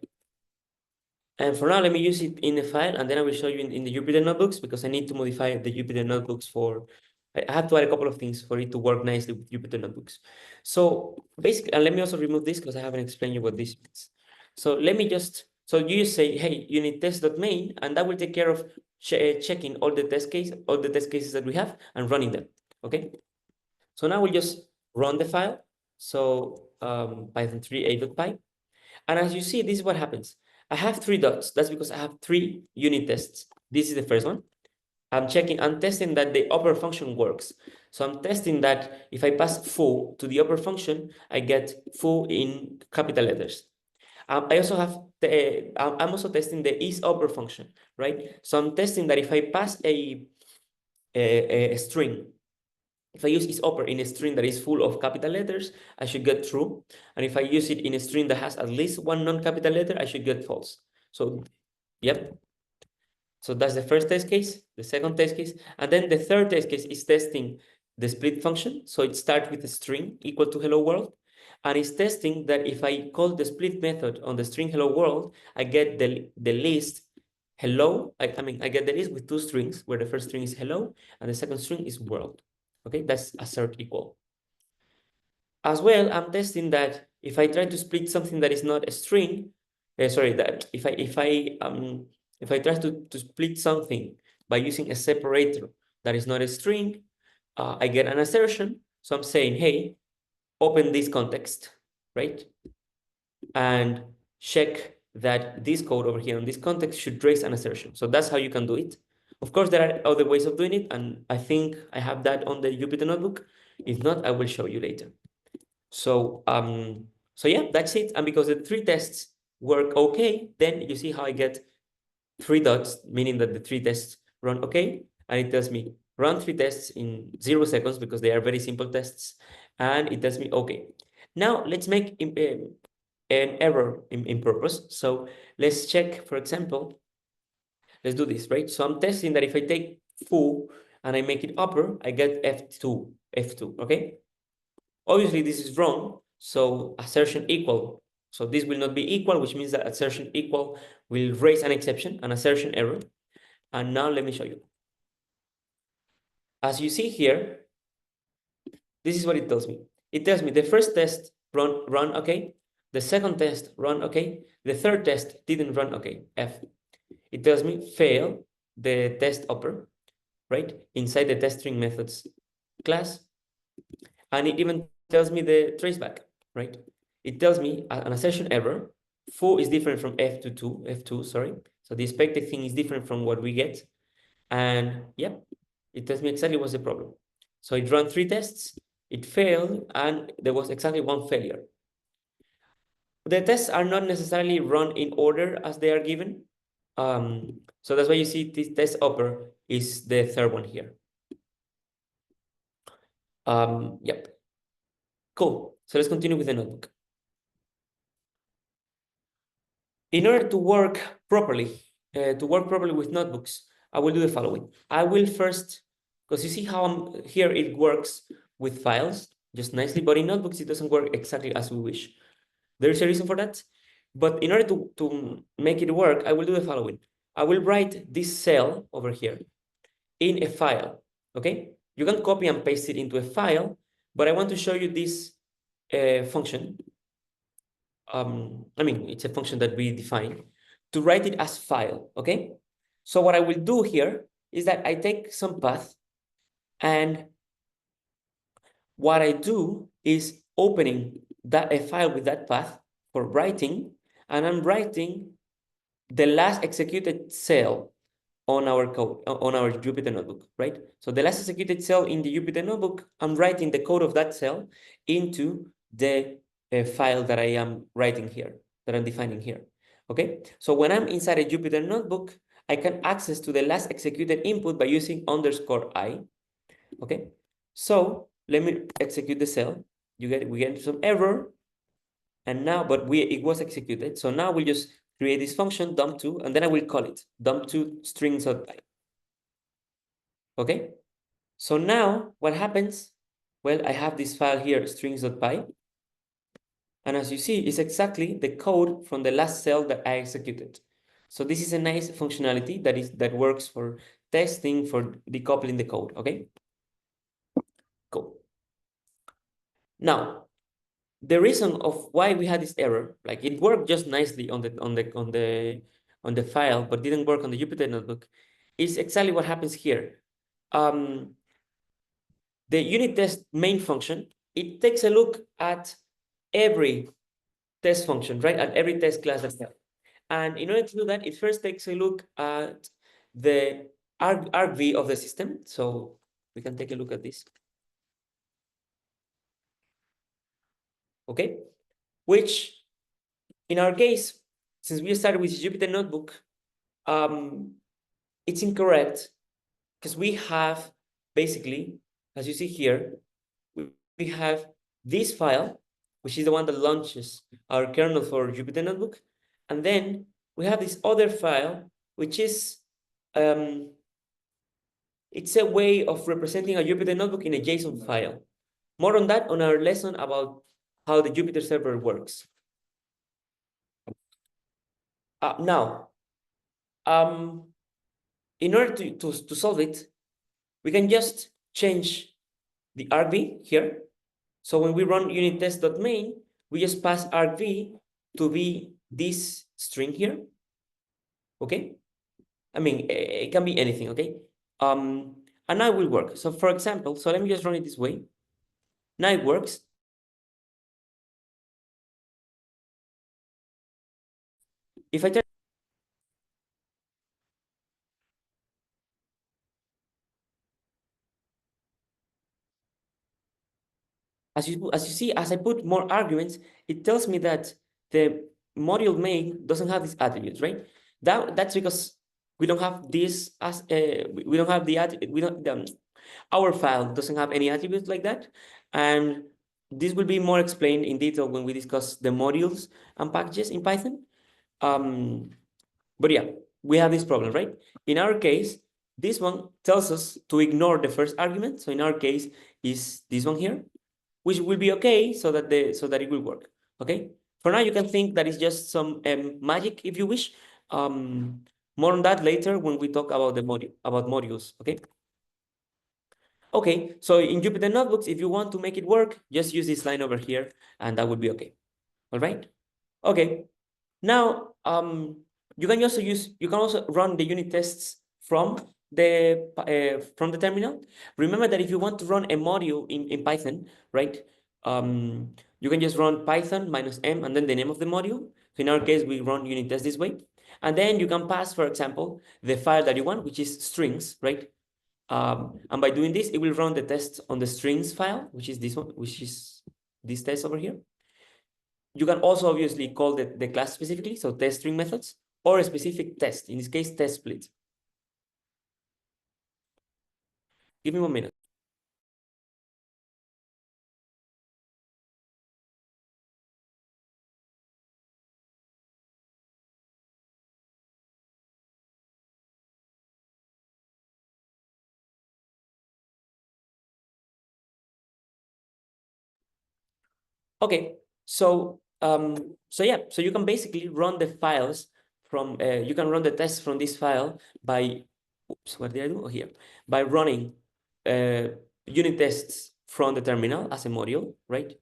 And for now, let me use it in a file, and then I will show you in the Jupyter notebooks, because I need to modify the Jupyter notebooks for, I have to add a couple of things for it to work nicely with Jupyter notebooks. So basically, and let me also remove this because I haven't explained you what this means. So let me just, so you just say, hey, unit test.main, and that will take care of checking all the test cases that we have and running them, okay? So now we'll just run the file. So Python 3 a.py. And as you see, this is what happens. I have 3 dots. That's because I have 3 unit tests. This is the first one. I'm testing that the upper function works. So I'm testing that if I pass foo to the upper function, I get foo in capital letters. I also have I'm also testing the is upper function, right? So I'm testing that if I pass a string, if I use is upper in a string that is full of capital letters, I should get true. And if I use it in a string that has at least one non-capital letter, I should get false. So, yep. So that's the first test case, the second test case. And then the third test case is testing the split function. So it starts with a string equal to hello world. And it's testing that if I call the split method on the string hello world, I get the list hello. I get the list with 2 strings, where the first string is hello and the second string is world. Okay, that's assert equal. As well, I'm testing that if I try to split something that is not a string, that if I try to split something by using a separator that is not a string, I get an assertion. So I'm saying, hey, open this context, right? And check that this code over here in this context should raise an assertion. So that's how you can do it. Of course, there are other ways of doing it, and I think I have that on the Jupyter notebook. If not, I will show you later. So yeah, that's it. And because the 3 tests work okay, then you see how I get 3 dots, meaning that the 3 tests run okay. And it tells me run 3 tests in 0 seconds because they are very simple tests. And it tells me okay. Now let's make an error in purpose. So let's check, for example, let's do this, right? So I'm testing that if I take foo and I make it upper, I get F2, okay? Obviously, this is wrong, so assertion equal. So this will not be equal, which means that assertion equal will raise an exception, an assertion error. And now let me show you. As you see here, this is what it tells me. It tells me the first test run okay, the second test run okay, the third test didn't run okay, F. It tells me fail the test upper, right, inside the test string methods class. And it even tells me the traceback, right? It tells me an assertion error. Foo is different from F2, sorry. So the expected thing is different from what we get. And yeah, it tells me exactly what's the problem. So it ran 3 tests, it failed, and there was exactly 1 failure. The tests are not necessarily run in order as they are given. So that's why you see this test upper is the third one here. Yep. Cool. So let's continue with the notebook. In order to work properly with notebooks, I will do the following. I will first, because you see how here it works with files just nicely, but in notebooks, it doesn't work exactly as we wish. There is a reason for that. But in order to make it work, I will do the following. I will write this cell over here in a file, okay? You can copy and paste it into a file, but I want to show you this function. It's a function that we define to write it as file, okay? So what I will do here is that I take some path, and what I do is opening a file with that path for writing, and I'm writing the last executed cell on our code, on our Jupyter notebook, right? So the last executed cell in the Jupyter notebook, I'm writing the code of that cell into the file that I am writing here, that I'm defining here, okay? So when I'm inside a Jupyter notebook, I can access to the last executed input by using _i, okay? So let me execute the cell. We get some error, And now, but it was executed. So now we'll just create this function dump2, and then I will call it dump2 strings.py. Okay? So now what happens? Well, I have this file here, strings.py. And as you see, it's exactly the code from the last cell that I executed. So this is a nice functionality that works for testing, for decoupling the code. Okay, cool. Now, the reason of why we had this error, like it worked just nicely on the file, but didn't work on the Jupyter notebook, is exactly what happens here. The unit test main function, it takes a look at every test function, right? At every test class that's there. And in order to do that, it first takes a look at the argv of the system. So we can take a look at this. Okay, which in our case, since we started with Jupyter Notebook, it's incorrect because we have basically, as you see here, we have this file, which is the one that launches our kernel for Jupyter Notebook. And then we have this other file, which is, it's a way of representing a Jupyter Notebook in a JSON file. More on that on our lesson about how the Jupyter server works. Now, in order to solve it, we can just change the argv here. So when we run unit test.main, we just pass argv to be this string here. Okay, I mean it can be anything. Okay, and now it will work. So for example, so let me just run it this way. Now it works. If I turn, as you see, as I put more arguments, it tells me that the module main doesn't have these attributes, right? That's because we don't have this as we don't have the we don't our file doesn't have any attributes like that, and this will be more explained in detail when we discuss the modules and packages in Python. But yeah, we have this problem, right? In our case, this one tells us to ignore the first argument. So in our case is this one here, which will be okay so that it will work. Okay. For now, you can think that it's just some magic if you wish. More on that later when we talk about the modules. Okay. Okay. So in Jupyter Notebooks, if you want to make it work, just use this line over here, and that would be okay. All right. Okay. Now, you can also run the unit tests from the terminal. Remember that if you want to run a module in Python, right? You can just run Python -m and then the name of the module. So in our case, we run unit test this way. And then you can pass, for example, the file that you want, which is strings, right? And by doing this, it will run the test on the strings file, which is this one, which is this test over here. You can also obviously call the class specifically, so test string methods, or a specific test, in this case, test split. Give me 1 minute. Okay, so yeah, so you can basically run the files from you can run the test from this file by, oops, what did I do? Oh, here, by running unit tests from the terminal as a module, right?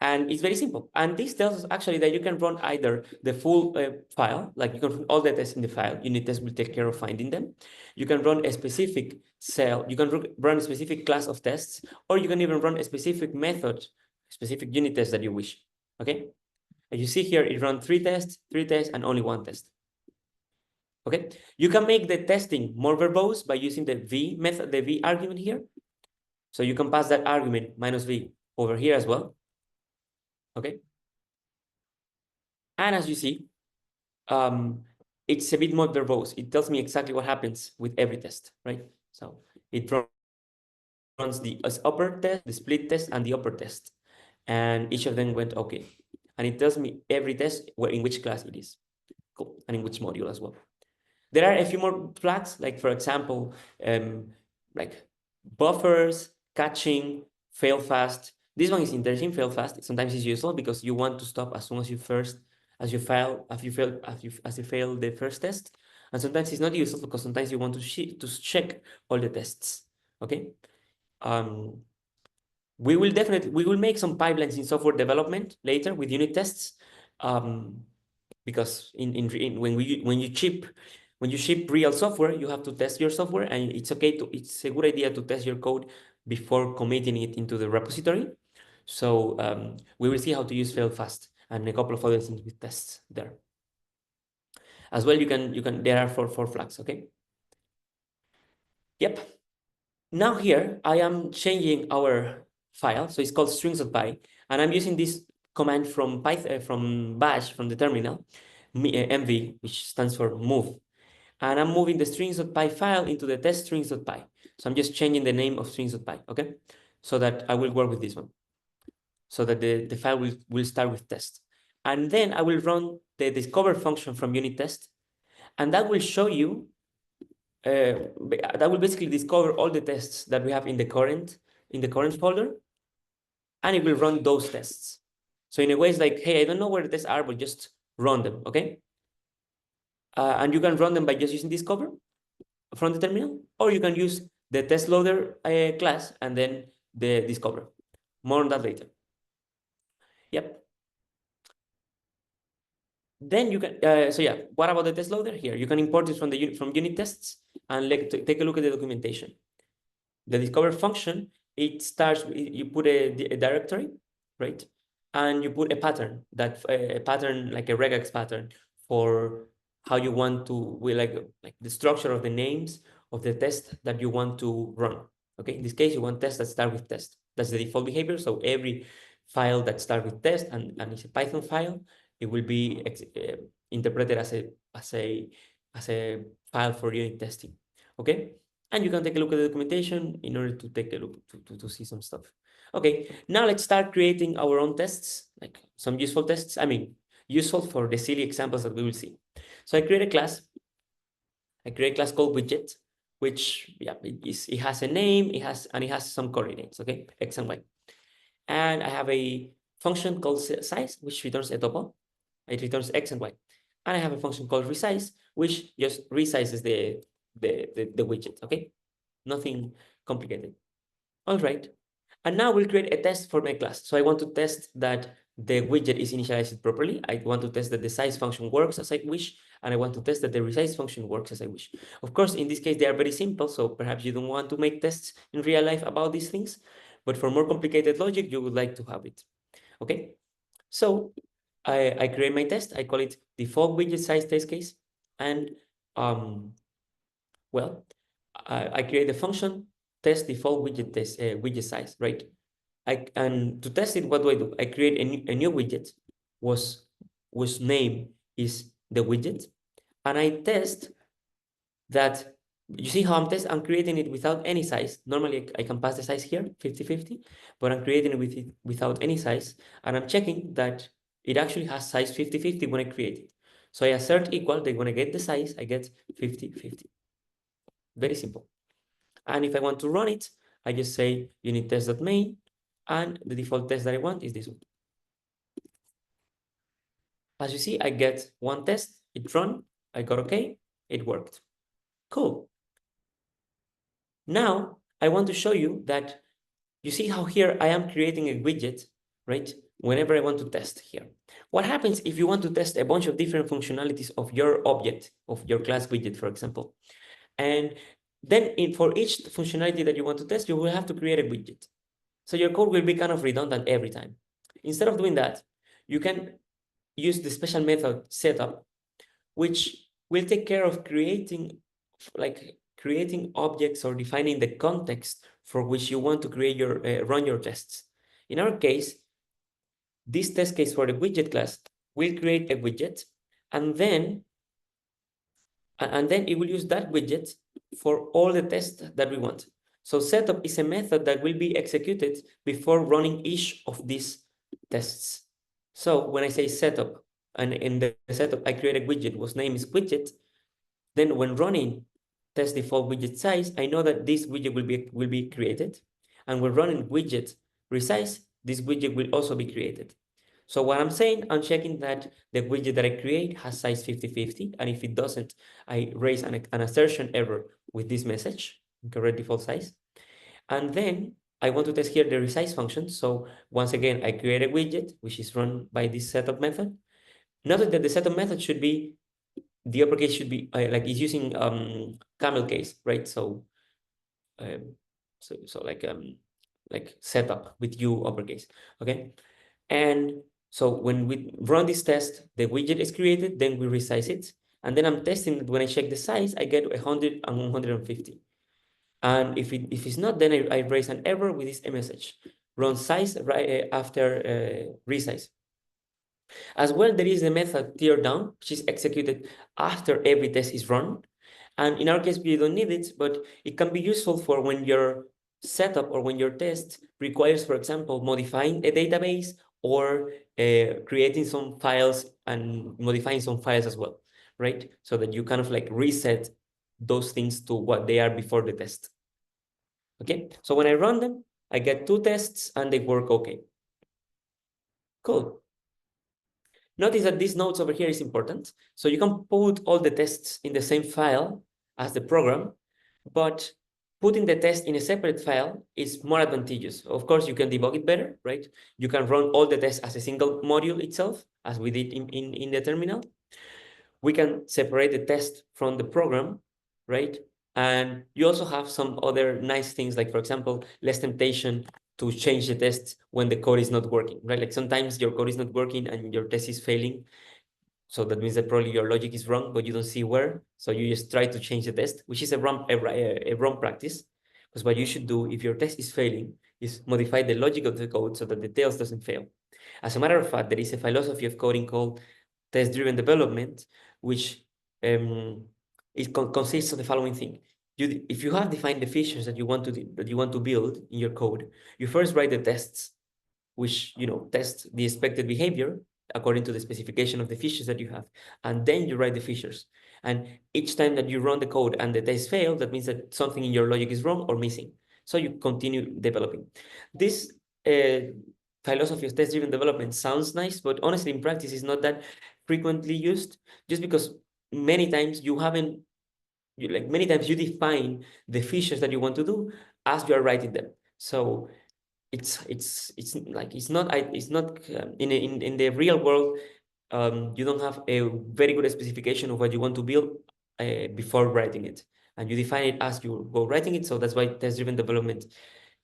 And it's very simple. And this tells us actually that you can run either the full file, like you can run all the tests in the file. Unit test will take care of finding them. You can run a specific cell. You can run a specific class of tests, or you can even run a specific method, specific unit test that you wish. Okay. As you see here, it runs three tests, and only one test. Okay. You can make the testing more verbose by using the v method, the v argument here. So you can pass that argument -v over here as well. Okay. And as you see, it's a bit more verbose. It tells me exactly what happens with every test, right? So it runs the upper test, the split test, and the upper test. and each of them went okay. And it tells me every test in which class it is. Cool. And in which module as well. There are a few more flags, like for example, like buffers, catching, fail fast. This one is interesting, fail fast. Sometimes it's useful because you want to stop as soon as you fail the first test. And sometimes it's not useful because sometimes you want to check all the tests. Okay. We will make some pipelines in software development later with unit tests. Because when you ship real software, you have to test your software, and it's a good idea to test your code before committing it into the repository. So we will see how to use fail fast and a couple of other things with tests there. As well, there are four flags, okay? Yep. Now here, I am changing our file. So it's called strings.py, and I'm using this command from Python, from Bash, from the terminal, mv, which stands for move. And I'm moving the strings.py file into the test strings.py. So I'm just changing the name of strings.py, okay? So that I will work with this one. So that the file will start with test. And then I will run the discover function from unit test. And that will show you, that will basically discover all the tests that we have in the current folder. And it will run those tests. So in a way, it's like, hey, I don't know where the tests are, but just run them, okay? And you can run them by just using discover from the terminal, or you can use the test loader class and then the discover. More on that later. Yep. Then you can, so yeah, what about the test loader here? You can import it from unit tests and take a look at the documentation. The discover function, it starts, you put a directory, right? And you put a pattern, a pattern like a regex pattern for how you want to, like the structure of the names of the test that you want to run. Okay, in this case, you want tests that start with test. That's the default behavior. So every file that starts with test and it's a Python file, it will be interpreted as a file for unit testing. Okay. And you can take a look at the documentation in order to take a look to see some stuff. Okay, now let's start creating our own tests, like some useful tests. I mean, useful for the silly examples that we will see. So I create a class. I create a class called widget, which it has a name, it has some coordinates, okay, x and y. And I have a function called size, which returns a tuple. It returns x and y. And I have a function called resize, which just resizes the widget, okay? Nothing complicated. All right. And now we'll create a test for my class. So I want to test that the widget is initialized properly. I want to test that the size function works as I wish. And I want to test that the resize function works as I wish. Of course, in this case, they are very simple. So perhaps you don't want to make tests in real life about these things. But for more complicated logic, you would like to have it. Okay. So I create my test. I call it default widget size test case. And well, I create the function test default widget size, right? And to test it, what do? I create a new widget whose name is the widget, and I test that. You see how I'm creating it without any size. Normally I can pass the size here, 50-50, but I'm creating it without any size, and I'm checking that it actually has size 50-50 when I create it. So I assert equal, then when I get the size, I get 50-50. Very simple. And if I want to run it, I just say unit test.main, and the default test that I want is this one. As you see, I get one test, it run, I got okay, it worked. Cool. Now, I want to show you that you see how here I am creating a widget, right? Whenever I want to test here. What happens if you want to test a bunch of different functionalities of your object, of your class widget, for example? And then for each functionality that you want to test, you will have to create a widget. So your code will be kind of redundant every time. Instead of doing that, you can use the special method setup, which will take care of creating objects or defining the context for which you want to create your run your tests. In our case, this test case for the widget class will create a widget, and then it will use that widget for all the tests that we want. So setup is a method that will be executed before running each of these tests. So when I say setup, and in the setup, I create a widget whose name is widget, then when running test default widget size, I know that this widget will be created. And when running widget resize, this widget will also be created. So what I'm saying, I'm checking that the widget that I create has size 50/50. And if it doesn't, I raise an assertion error with this message, incorrect default size. And then I want to test here the resize function. So once again, I create a widget, which is run by this setup method. Notice that the setup method should be, the uppercase should be like it's using camel case, right? So um, so like setup with U uppercase, okay? And so when we run this test, the widget is created, then we resize it, and then I'm testing that when I check the size, I get 100 and 150. And if it's not, then I raise an error with this message, run size right after resize. As well, there is a method tear down, which is executed after every test is run. And in our case, we don't need it, but it can be useful for when your setup or when your test requires, for example, modifying a database or creating some files and modifying some files as well, right? So that you kind of like reset those things to what they are before the test. Okay, so when I run them, I get 2 tests and they work okay. Cool. Notice that this notes over here is important. So you can put all the tests in the same file as the program, but putting the test in a separate file is more advantageous. Of course, you can debug it better, right? You can run all the tests as a single module itself, as we did in the terminal. We can separate the test from the program, right? And you also have some other nice things, like, for example, less temptation to change the test when the code is not working, right? Like sometimes your code is not working and your test is failing. So that means that probably your logic is wrong, but you don't see where. So you just try to change the test, which is a wrong practice. Because what you should do if your test is failing is modify the logic of the code so that the tails doesn't fail. As a matter of fact, there is a philosophy of coding called test-driven development, which consists of the following thing. If you have defined the features that you want to build in your code, you first write the tests, which test the expected behavior according to the specification of the features that you have, and then you write the features. And each time that you run the code and the test fail, that means that something in your logic is wrong or missing. So you continue developing. This philosophy of test-driven development sounds nice, but honestly, in practice, is not that frequently used, just because many times you haven't, many times you define the features that you want to do as you are writing them. So it's not in the real world. You don't have a very good specification of what you want to build before writing it, and you define it as you go writing it. So that's why test-driven development,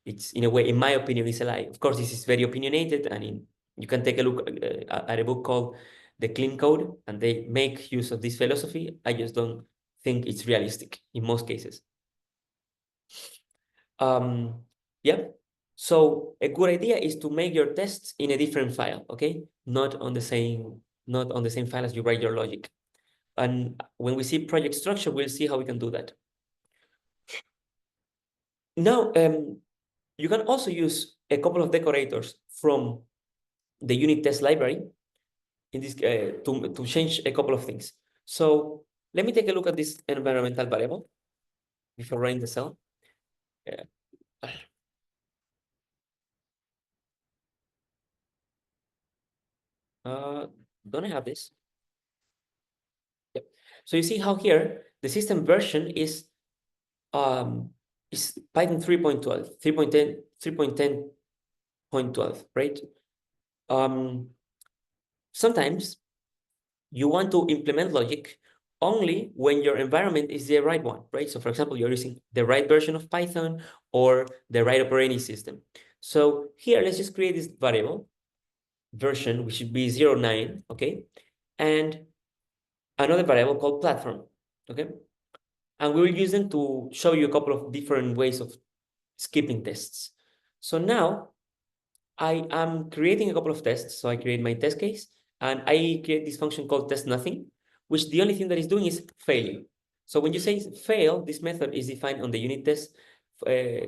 it's in a way, in my opinion, is a lie. Of course, this is very opinionated, and you can take a look at a book called The Clean Code, and they make use of this philosophy. I just don't think it's realistic in most cases. Yeah. So a good idea is to make your tests in a different file, okay? Not on the same file as you write your logic. And when we see project structure, we'll see how we can do that. Now, you can also use a couple of decorators from the unit test library in this to change a couple of things. So let me take a look at this environmental variable before running the cell. Uh, don't I have this? Yep. So you see how here the system version is Python 3.12, 3.10, 3.10.12, right? Sometimes you want to implement logic only when your environment is the right one, right? So for example, you're using the right version of Python or the right operating system. So here, let's just create this variable version, which should be 09, okay? And another variable called platform, okay? And we will use them to show you a couple of different ways of skipping tests. So now I am creating a couple of tests. So I create my test case and I create this function called test nothing, which the only thing that is doing is failing. So when you say fail, this method is defined on the unit test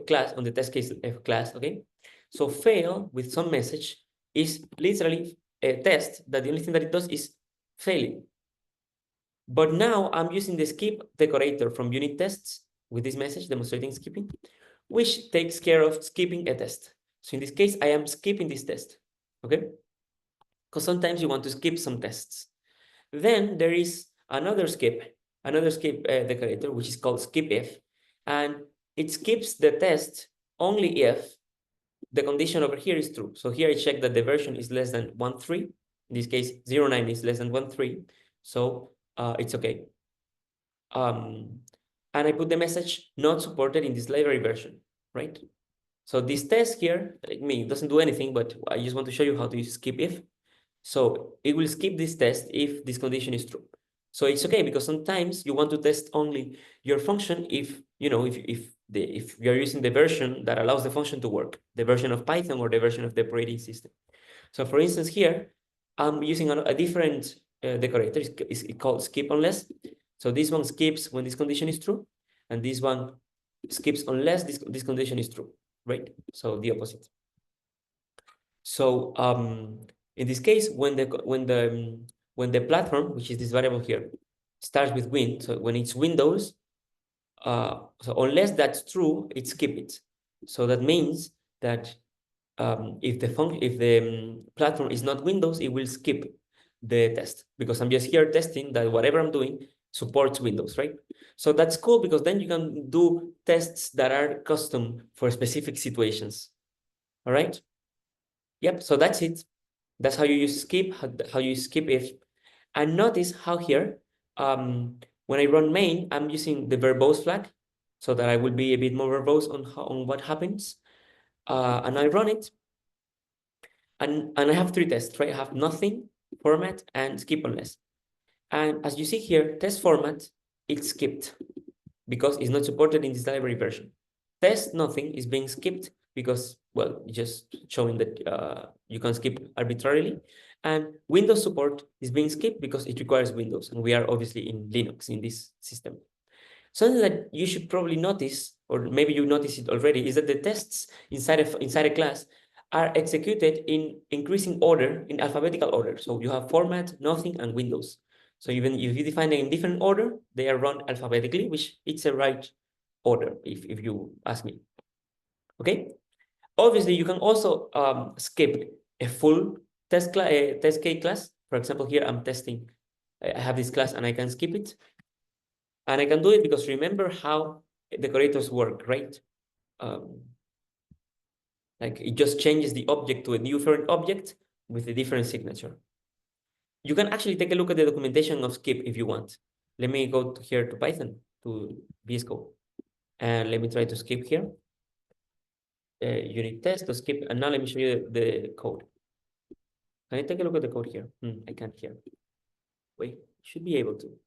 class, on the test case class, okay? So fail with some message is literally a test that the only thing that it does is failing. But now I'm using the skip decorator from unit tests with this message demonstrating skipping, which takes care of skipping a test. So in this case, I am skipping this test, okay? Because sometimes you want to skip some tests. Then there is another skip decorator, which is called skip if, and it skips the test only if the condition over here is true. So here I check that the version is less than 1.3. In this case, 0.9 is less than 1.3. So it's okay. And I put the message not supported in this library version, right? So this test here, like me, doesn't do anything, but I just want to show you how to use skip if. So it will skip this test if this condition is true. So it's okay because sometimes you want to test only your function if you know if you're using the version that allows the function to work, the version of Python or the version of the operating system. So for instance, here I'm using a different decorator. It's called skip unless. So this one skips when this condition is true, and this one skips unless this condition is true, right? So the opposite. So in this case, when the platform, which is this variable here, starts with Win, so when it's Windows, so unless that's true, it skip it. So that means that if the platform is not Windows, it will skip the test because I'm just here testing that whatever I'm doing supports Windows, right? So that's cool because then you can do tests that are custom for specific situations. All right. Yep. So that's it. That's how you use skip, how you skip if. And notice how here, when I run main, I'm using the verbose flag so that I will be a bit more verbose on what happens. And I run it. And I have three tests, right? I have nothing, format, and skip unless. And as you see here, test format, it's skipped because it's not supported in this library version. Test nothing is being skipped because, well, just showing that you can skip arbitrarily. And Windows support is being skipped because it requires Windows. And we are obviously in Linux in this system. Something that you should probably notice, or maybe you notice it already, is that the tests inside a class are executed in increasing order, in alphabetical order. So you have format, nothing, and Windows. So even if you define them in different order, they are run alphabetically, which it's a right order, if you ask me. Okay. Obviously, you can also skip a full test case class. For example, here I'm testing. I have this class and I can skip it. And I can do it because remember how decorators work, right? Like it just changes the object to a different object with a different signature. You can actually take a look at the documentation of skip if you want. Let me go here to Python, to VS Code. And let me try to skip here. Unit test to skip. And now let me show you the code. Can I take a look at the code here? I can't here. Wait, should be able to.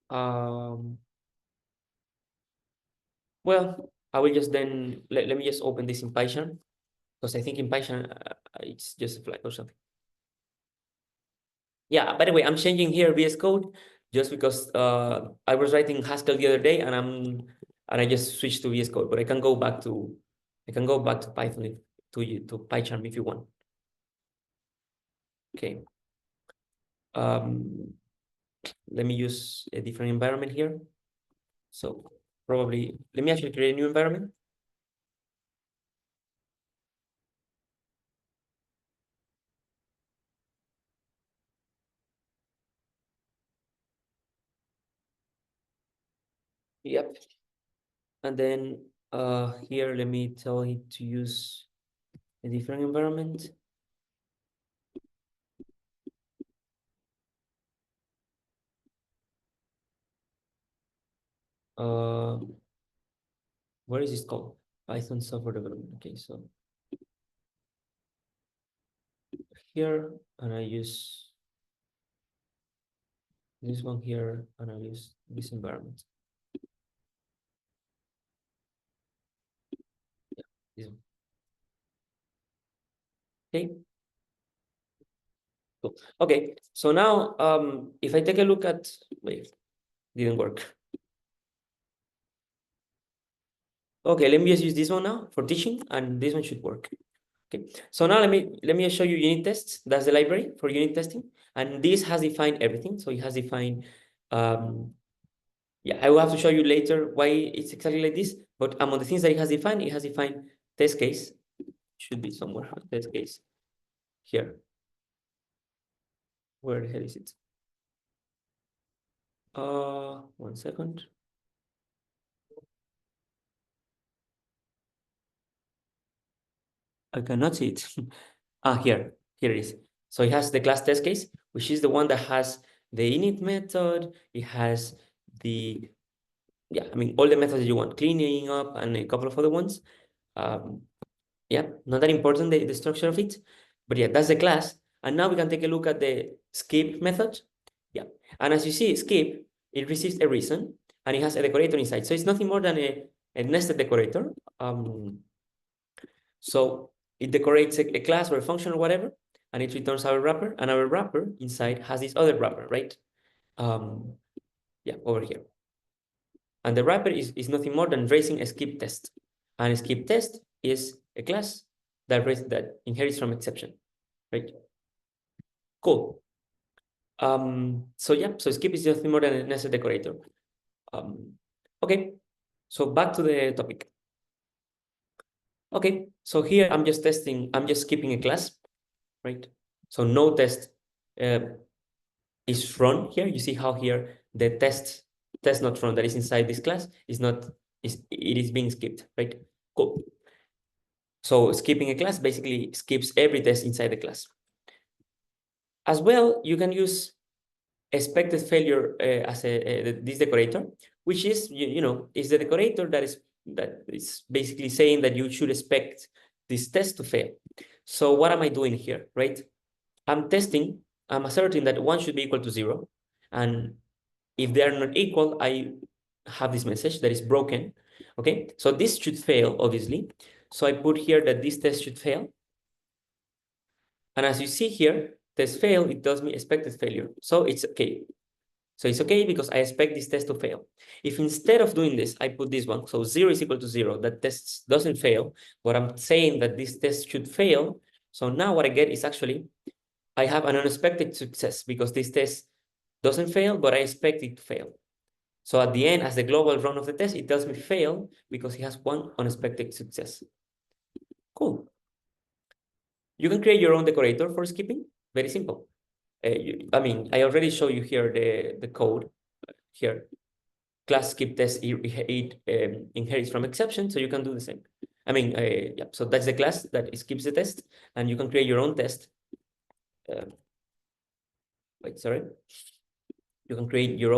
Um, well, I will just then, let me just open this in Python, because I think in Python, it's just a flag or something. Yeah, by the way, I'm changing here VS Code just because I was writing Haskell the other day and I just switched to VS Code, but I can go back to Python to PyCharm if you want. Okay. Let me use a different environment here. So probably let me actually create a new environment. Yep. And then here, let me tell it to use a different environment. What is this called? Python software development. Okay, so here, and I use this one here, and I use this environment. Yeah, this one. Okay. Cool. Okay, so now if I take a look at, wait, didn't work. Okay, let me just use this one now for teaching, and this one should work. Okay, so now let me show you unit tests. That's the library for unit testing, and this has defined everything. So it has defined, yeah, I will have to show you later why it's exactly like this. But among the things that it has defined test case. Should be somewhere. Test case here. Where the hell is it? 1 second. I cannot see it. Here it is. So it has the class test case, which is the one that has the init method. It has the, yeah, I mean, all the methods you want, cleaning up and a couple of other ones. Yeah, not that important, the structure of it, but yeah, that's the class. And now we can take a look at the skip method. Yeah, and as you see, skip, it receives a reason and it has a decorator inside. So it's nothing more than a nested decorator. So it decorates a class or a function or whatever, and it returns our wrapper, and our wrapper inside has this other wrapper, right? Yeah, over here. And the wrapper is nothing more than raising a skip test. And a skip test is a class that inherits from exception, right? Cool. So yeah, so skip is nothing more than a nested decorator. Okay, so back to the topic. Okay, so here I'm just skipping a class, right? So no test is run here. You see how here the test not run that is inside this class it is being skipped, right? Cool. So skipping a class basically skips every test inside the class. As well, you can use expected failure as this decorator, which is is the decorator that is basically saying that you should expect this test to fail. So what am I doing here, right? I'm asserting that 1 should be equal to 0, and if they are not equal, I have this message that is broken. Okay, so this should fail, obviously. So I put here that this test should fail. And as you see here, test fail, it tells me expected failure. So it's okay. So it's okay because I expect this test to fail. If instead of doing this, I put this one, so 0 is equal to 0, that test doesn't fail, but I'm saying that this test should fail. So now what I get is actually, I have an unexpected success because this test doesn't fail, but I expect it to fail. So at the end, as the global run of the test, it tells me fail because it has one unexpected success. Cool. You can create your own decorator for skipping. Very simple. I mean, I already showed you here the code here. Class skip test, it inherits from exception, so you can do the same. I mean, yeah, so that's the class that skips the test, and you can create your own test. Wait, sorry. You can create your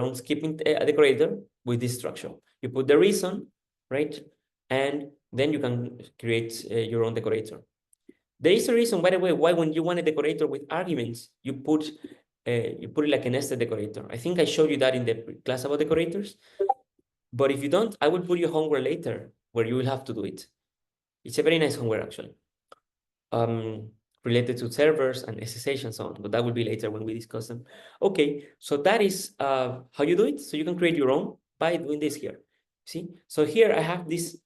own skipping decorator with this structure. You put the reason, right? And then you can create your own decorator. There is a reason, by the way, why when you want a decorator with arguments, you put it like a nested decorator. I think I showed you that in the class about decorators. But if you don't, I will put you homework later where you will have to do it. It's a very nice homework, actually. Related to servers and SSH and so on, but that will be later when we discuss them. Okay, so that is how you do it. So you can create your own by doing this here. See, so here I have this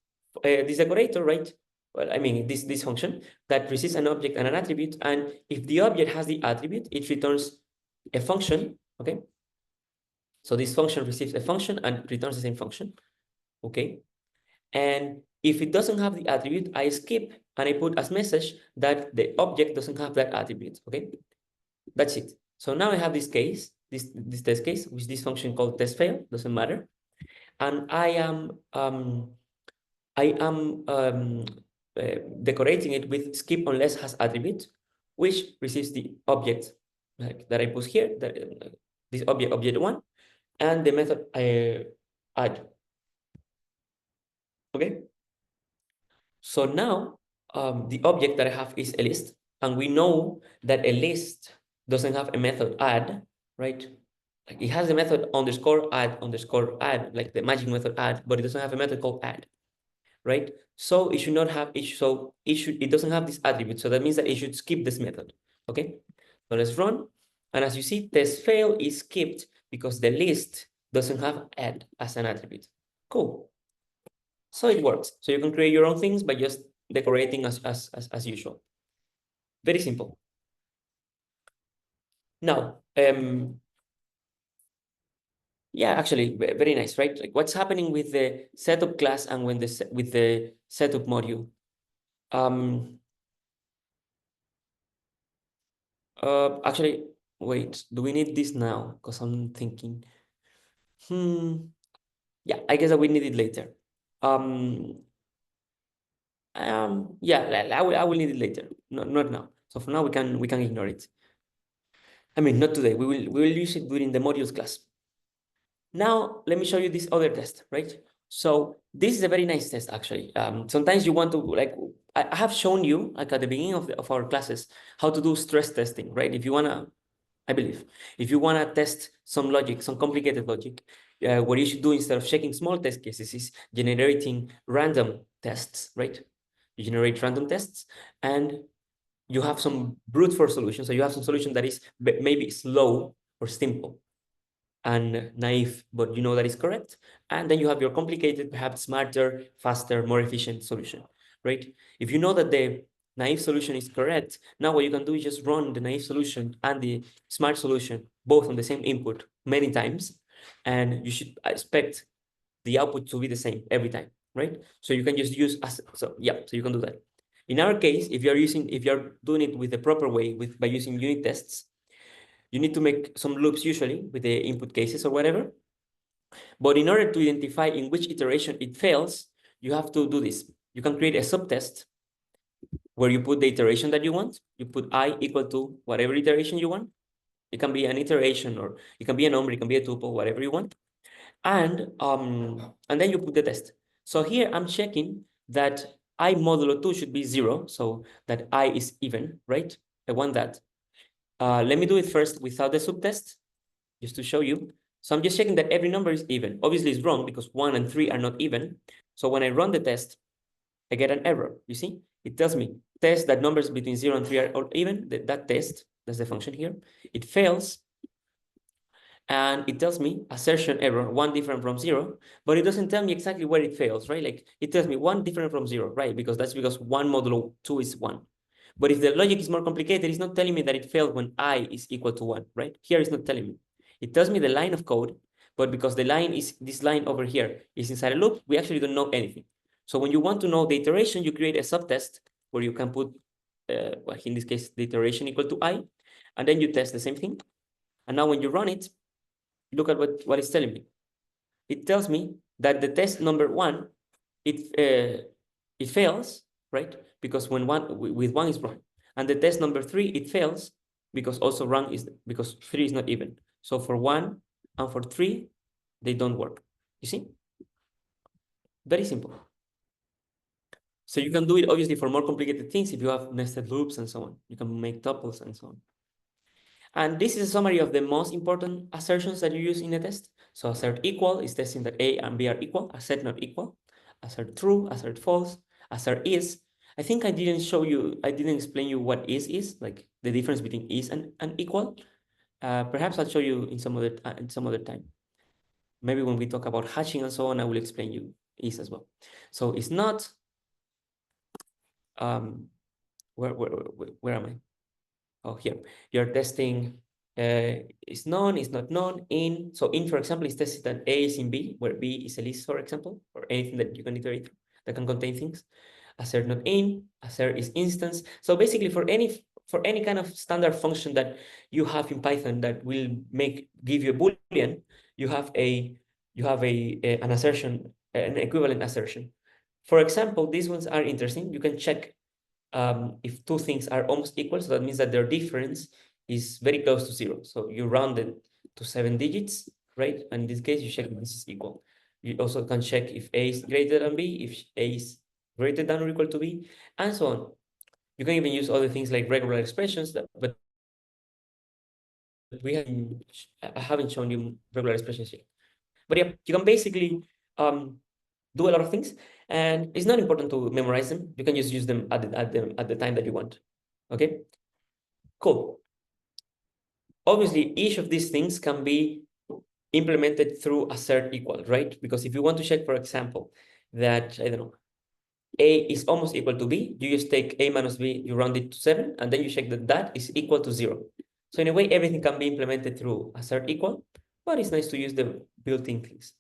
decorator, right? Well, I mean this function that receives an object and an attribute, and if the object has the attribute, it returns a function. Okay, so this function receives a function and returns the same function. Okay, and if it doesn't have the attribute, I skip and I put as message that the object doesn't have that attribute. Okay, that's it. So now I have this case, this test case, which this function called test fail, doesn't matter, and I am decorating it with skip unless has attribute, which receives the object like that I put here, that this object one, and the method add. Okay. So now the object that I have is a list, and we know that a list doesn't have a method add, right? Like it has a method _add, like the magic method add, but it doesn't have a method called add, right? So it should not have it doesn't have this attribute. So that means that it should skip this method. Okay. So let's run. And as you see, test fail is skipped because the list doesn't have add as an attribute. Cool. So it works. So you can create your own things by just decorating as usual. Very simple. Now, yeah, actually, very nice, right? Like what's happening with the setup class and when with the setup module? Actually, wait, do we need this now? Because I'm thinking, yeah, I guess that we need it later. Yeah, I will need it later, not now. So for now, we can ignore it. I mean, not today. We will use it during the modules class. Now, let me show you this other test, right? So this is a very nice test, actually. Sometimes you want to, like, I have shown you, like at the beginning of our classes, how to do stress testing, right? If you want to, I believe, if you want to test some logic, some complicated logic, what you should do instead of checking small test cases is generating random tests, right? You generate random tests and you have some brute force solution. So you have some solution that is maybe slow or simple and naive, but you know that is correct. And then you have your complicated, perhaps smarter, faster, more efficient solution, right? If you know that the naive solution is correct, now what you can do is just run the naive solution and the smart solution both on the same input many times, and you should expect the output to be the same every time, right? So you can just use so you can do that. In our case, if you're doing it with the proper way, by using unit tests, you need to make some loops usually with the input cases or whatever. But in order to identify in which iteration it fails, you have to do this. You can create a subtest where you put the iteration that you want. You put I equal to whatever iteration you want. It can be an iteration or it can be a number, it can be a tuple, whatever you want. And then you put the test. So here I'm checking that I modulo 2 should be 0, so that I is even, right? I want that. Let me do it first without the subtest, just to show you. So I'm just checking that every number is even. Obviously, it's wrong because 1 and 3 are not even. So when I run the test, I get an error. You see? It tells me, test that numbers between 0 and 3 are all even. That test, that's the function here. It fails and it tells me assertion error, 1 different from 0, but it doesn't tell me exactly where it fails, right? Like it tells me 1 different from 0, right? Because that's because 1 modulo 2 is 1. But if the logic is more complicated, it's not telling me that it failed when I is equal to 1, right? Here it's not telling me. It tells me the line of code, but because the line is, this line over here is inside a loop, we actually don't know anything. So when you want to know the iteration, you create a subtest where you can put, well, in this case, the iteration equal to I, and then you test the same thing. And now when you run it, look at what it's telling me. It tells me that the test number 1, it fails, right? Because when with 1 is wrong. And the test number 3, it fails because also wrong is because 3 is not even. So for 1 and for 3, they don't work. You see? Very simple. So you can do it obviously for more complicated things if you have nested loops and so on. You can make tuples and so on. And this is a summary of the most important assertions that you use in a test. So assert equal is testing that A and B are equal, assert not equal, assert true, assert false, assert is. I think I didn't explain you what is, like the difference between is and equal. Perhaps I'll show you in some other time. Maybe when we talk about hashing and so on, I will explain you is as well. So it's not, where am I? Oh, here, you're testing is known, is not known, in. So in, for example, is tested that A is in B, where B is a list, for example, or anything that you can iterate through that can contain things. Assert not in, assert is instance. So basically for any kind of standard function that you have in Python that will give you a Boolean, you have an assertion, an equivalent assertion. For example, these ones are interesting. You can check if two things are almost equal, so that means that their difference is very close to 0. So you round it to 7 digits, right? And in this case, you check if this is equal. You also can check if A is greater than B, if A is greater than or equal to B, and so on. You can even use other things like regular expressions, but I haven't shown you regular expressions yet. But yeah, you can basically do a lot of things, and it's not important to memorize them. You can just use them at the time that you want. Okay, cool. Obviously, each of these things can be implemented through assert equal, right? Because if you want to check, for example, that, I don't know, A is almost equal to B, you just take A minus B, you round it to 7, and then you check that that is equal to 0. So in a way, everything can be implemented through a third equal, but it's nice to use the built-in things.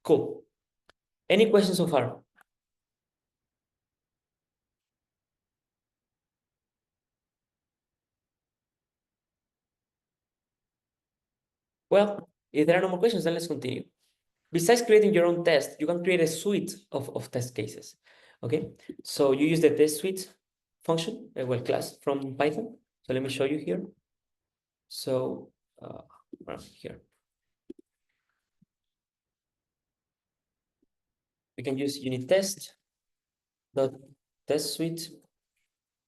Cool. Any questions so far? Well, if there are no more questions, then let's continue. Besides creating your own test, you can create a suite of test cases. Okay, so you use the test suite function, well, class from Python. So let me show you here. So here we can use unit test dot test suite.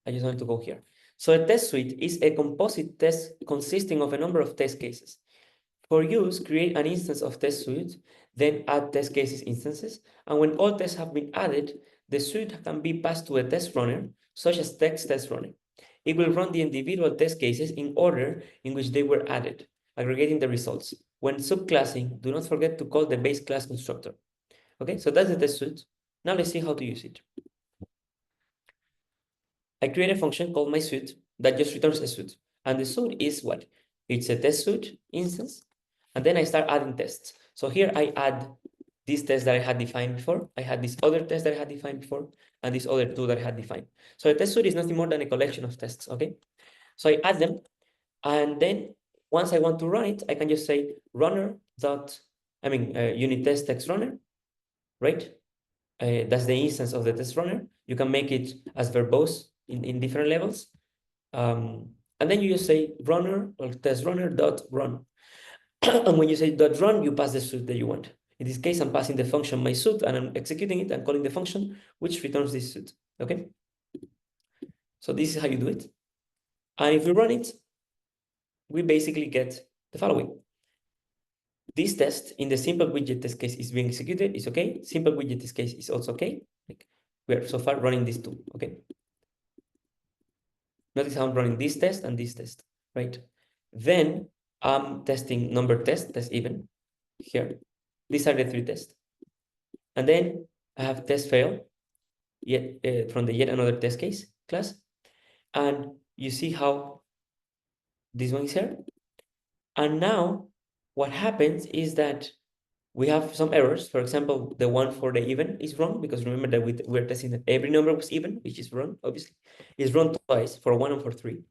I just want to go here. So a test suite is a composite test consisting of a number of test cases. For use, create an instance of test suite, then add test cases instances, and when all tests have been added, the suite can be passed to a test runner, such as text test runner. It will run the individual test cases in order in which they were added, aggregating the results. When subclassing, do not forget to call the base class constructor. Okay, so that's the test suite. Now let's see how to use it. I create a function called mySuite that just returns a suite. And the suite is what? It's a test suite instance. And then I start adding tests. So here I add these tests that I had defined before. I had this other test that I had defined before, and this other two that I had defined. So a test suite is nothing more than a collection of tests, okay? So I add them, and then once I want to run it, I can just say runner dot, unit test text runner, right? That's the instance of the test runner. You can make it as verbose in different levels. And then you just say runner or test runner dot run. And when you say dot run, you pass the suite that you want. In this case, I'm passing the function my suite and I'm executing it and calling the function which returns this suite. Okay. So this is how you do it. And if we run it, we basically get the following. This test in the simple widget test case is being executed, is okay. Simple widget test case is also okay. Like we are so far running these two, okay? Notice how I'm running this test and this test, right? Then I'm testing number test even here. These are the three tests. And then I have test fail yet from the yet another test case class. And you see how this one is here. And now what happens is that we have some errors. For example, the one for the even is wrong because remember that we're testing that every number was even, which is wrong, obviously. It's wrong twice, for 1 and for 3.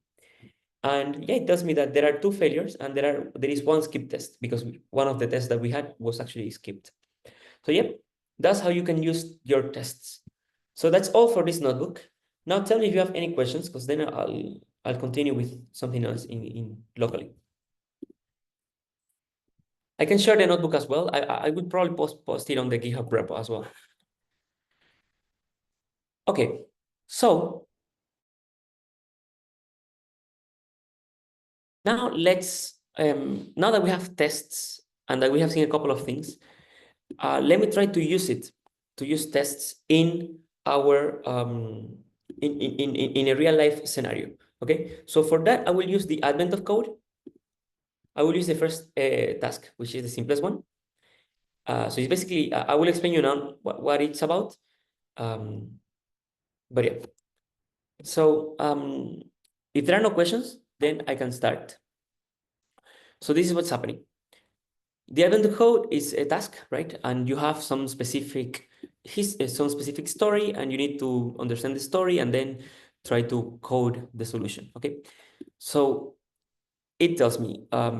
And yeah, it tells me that there are 2 failures and there is 1 skip test because one of the tests that we had was actually skipped. So yeah, that's how you can use your tests. So that's all for this notebook. Now tell me if you have any questions, because then I'll continue with something else in locally. I can share the notebook as well. I would probably post it on the GitHub repo as well. Okay, so now let's now that we have tests and that we have seen a couple of things, let me try to use tests in our in a real life scenario. Okay, so for that I will use the advent of code. I will use the first task, which is the simplest one. So it's basically I will explain you now what it's about. But yeah, so if there are no questions, then I can start. So this is what's happening. The advent of code is a task, right? And you have some specific story, and you need to understand the story and then try to code the solution. Okay, so it tells me, yeah,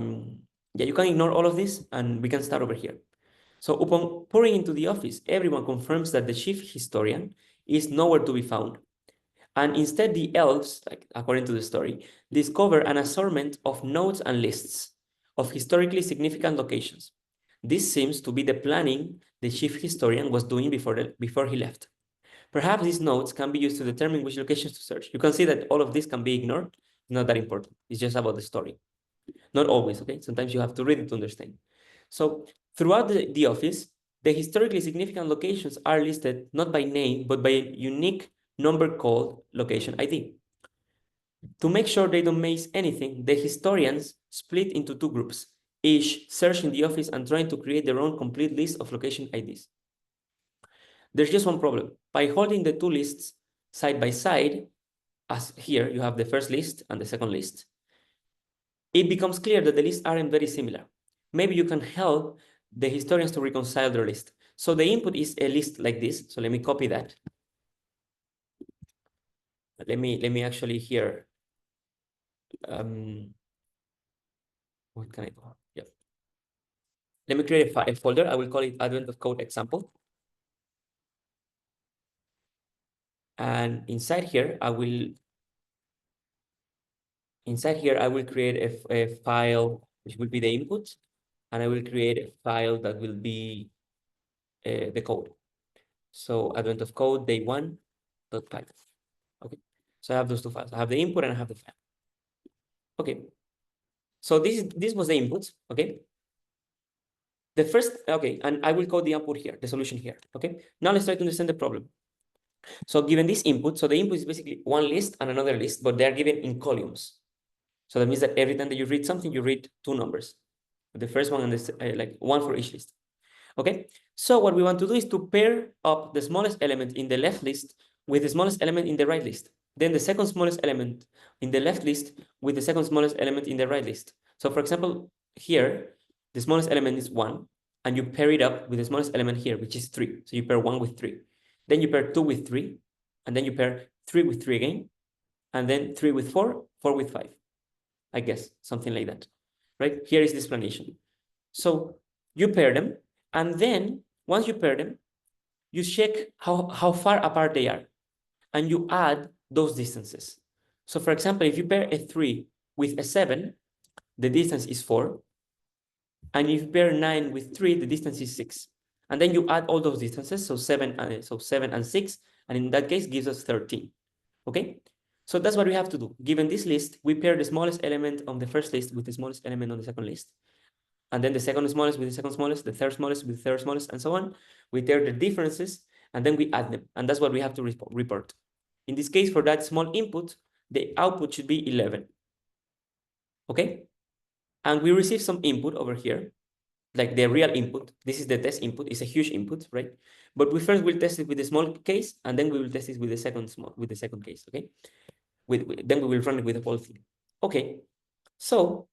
you can ignore all of this, and we can start over here. So upon pouring into the office, everyone confirms that the chief historian is nowhere to be found. And instead, the elves, like according to the story, discover an assortment of notes and lists of historically significant locations. This seems to be the planning the chief historian was doing before he left. Perhaps these notes can be used to determine which locations to search. You can see that all of this can be ignored. It's not that important. It's just about the story. Not always, okay? Sometimes you have to read it to understand. So throughout the office, the historically significant locations are listed not by name, but by a unique number called location ID. To make sure they don't miss anything, the historians split into 2 groups, each searching the office and trying to create their own complete list of location IDs. There's just one problem. By holding the two lists side by side, as here you have the first list and the second list, it becomes clear that the lists aren't very similar. Maybe you can help the historians to reconcile their list. So the input is a list like this. So let me copy that. Let me actually here. What can I do? Yeah. Let me create a folder. I will call it Advent of Code example. And inside here, I will create a file which will be the input, and I will create a file that will be the code. So Advent of Code day 1.py. Okay. So I have those two files. I have the input and I have the file. Okay. So this was the input. Okay. The first, okay, and I will code the output here, the solution here. Okay. Now let's try to understand the problem. So given this input, so the input is basically one list and another list, but they're given in columns. So that means that every time that you read something, you read two numbers. The first one and the like one for each list. Okay. So what we want to do is to pair up the smallest element in the left list with the smallest element in the right list. Then the second smallest element in the left list with the second smallest element in the right list. So for example, here, the smallest element is 1, and you pair it up with the smallest element here, which is 3. So you pair 1 with 3. Then you pair 2 with 3, and then you pair 3 with 3 again, and then 3 with 4, 4 with 5. I guess, something like that, right? Here is the explanation. So you pair them, and then once you pair them, you check how far apart they are, and you add those distances. So for example, if you pair a 3 with a 7, the distance is 4. And if you pair 9 with 3, the distance is 6. And then you add all those distances, so 7 and 6, and in that case gives us 13. Okay? So that's what we have to do. Given this list, we pair the smallest element on the first list with the smallest element on the second list. And then the second smallest with the second smallest, the third smallest with the third smallest, and so on. We pair the differences, and then we add them. And that's what we have to report. In this case, for that small input, the output should be 11. Okay? And we receive some input over here, like the real input. This is the test input. It's a huge input, right? But we first will test it with the small case, and then we will test it with the second case, okay? Then we will run it with the whole thing. Okay, so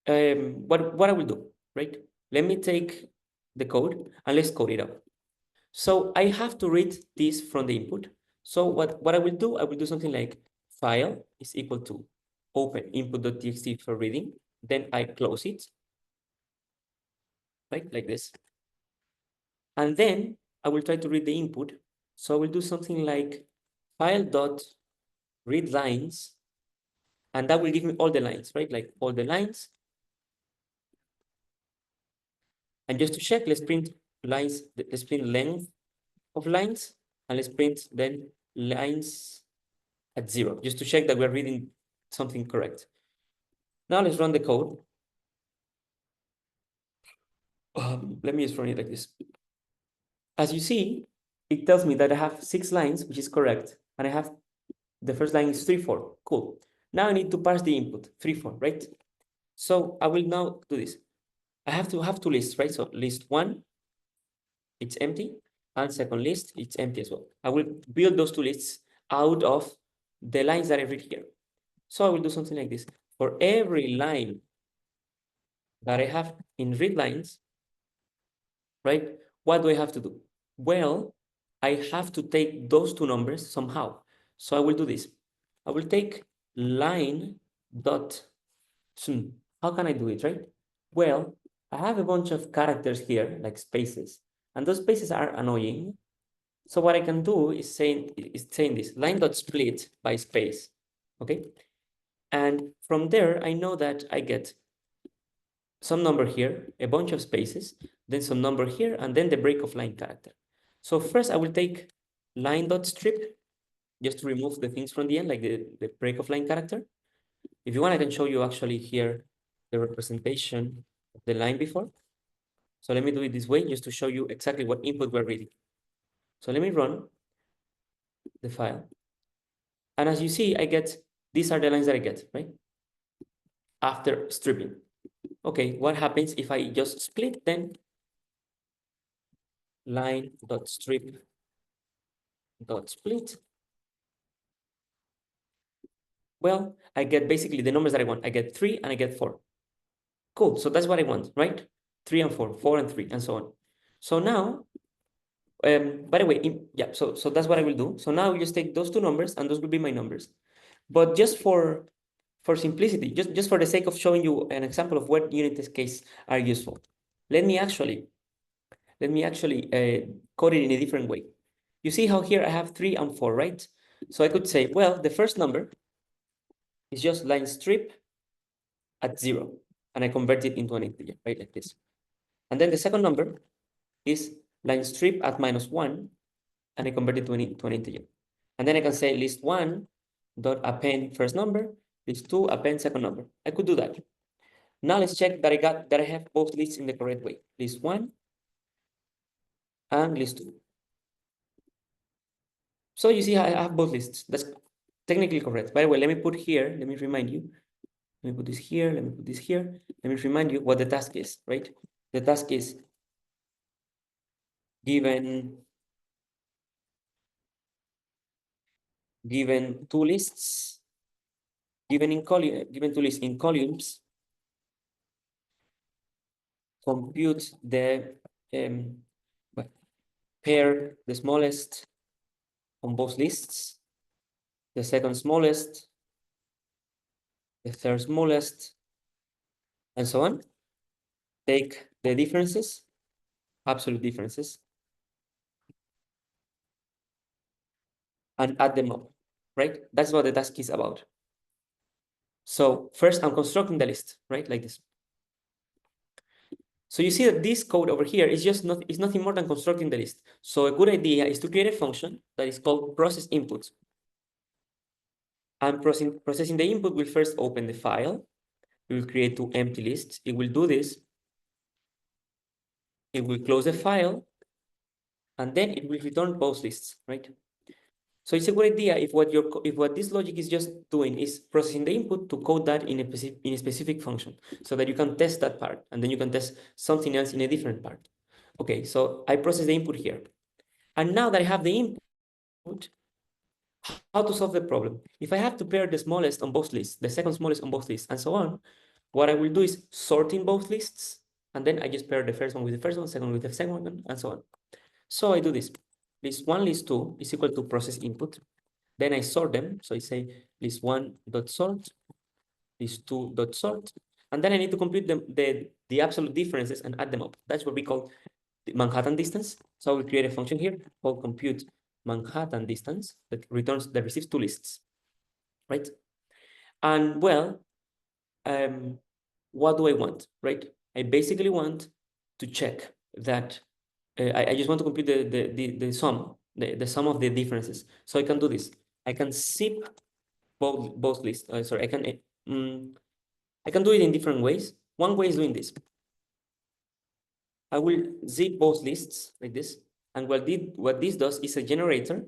what I will do, right? Let me take the code and let's code it up. So I have to read this from the input. So what I will do something like file is equal to open input.txt for reading. Then I close it, right? Like this. And then I will try to read the input. So I will do something like file.readLines, and that will give me all the lines, right? Like all the lines. And just to check, let's print lines, let's print length of lines, and let's print then lines at 0, just to check that we're reading something correct. Now let's run the code. Let me just run it like this. As you see, it tells me that I have 6 lines, which is correct, and I have the first line is 3, 4. Cool. Now I need to parse the input 3, 4, right? So I will now do this. I have to have two lists, right? So list 1, it's empty, and second list, it's empty as well. I will build those two lists out of the lines that I read here. So I will do something like this. For every line that I have in read lines, right? What do I have to do? Well, I have to take those two numbers somehow. So I will do this. I will take line dot, how can I do it, right? Well, I have a bunch of characters here, like spaces, and those spaces are annoying. So what I can do is saying this line dot split by space, okay? And from there, I know that I get some number here, a bunch of spaces, then some number here, and then the break of line character. So first I will take line dot strip, just to remove the things from the end, like the break of line character. If you want, I can show you actually here the representation of the line before. So let me do it this way, just to show you exactly what input we're reading. So let me run the file. And as you see, I get, these are the lines that I get, right? After stripping. Okay, what happens if I just split then line dot strip dot split. Well, I get basically the numbers that I want. I get 3 and I get 4. Cool. So that's what I want, right? 3 and 4, 4 and 3, and so on. So now, by the way, yeah, so that's what I will do. So now I will just take those two numbers and those will be my numbers. But just for simplicity, just for the sake of showing you an example of what unit test cases are useful, let me actually code it in a different way. You see how here I have 3 and 4, right? So I could say, well, the first number is just line strip at 0, and I convert it into an integer, right, like this. And then the second number is line strip at -1, and I convert it to an integer. And then I can say list1 dot append first number, list2 append second number. I could do that. Now let's check that I have both lists in the correct way. List1 and list2. So you see I have both lists. That's technically correct. By the way, let me put here, let me remind you. Let me put this here, let me put this here. Let me remind you what the task is, right? The task is given two lists, given two lists in columns, compute the pair, the smallest on both lists, the second smallest, the third smallest, and so on. Take the differences, absolute differences, and add them up, right? That's what the task is about. So first I'm constructing the list, right? Like this. So you see that this code over here is nothing more than constructing the list. So a good idea is to create a function that is called process inputs. And processing the input will first open the file. It will create two empty lists. It will do this. It will close the file, and then it will return both lists, right? So it's a good idea if what this logic is just doing is processing the input to code that in a specific function, so that you can test that part, and then you can test something else in a different part. Okay, so I process the input here, and now that I have the input, how to solve the problem? If I have to pair the smallest on both lists, the second smallest on both lists, and so on, what I will do is sort in both lists, and then I just pair the first one with the first one, second with the second one, and so on. So I do this. List1, list2 is equal to process input. Then I sort them. So I say list1 dot sort, list2 dot sort, and then I need to compute the absolute differences and add them up. That's what we call the Manhattan distance. So we create a function here called compute Manhattan distance that receives two lists, right? And well, what do I want, right? I basically want to check that I just want to compute the sum, the sum of the differences. So I can do this. I can zip both lists. Sorry, I can do it in different ways. One way is doing this. I will zip both lists like this. And what this does is a generator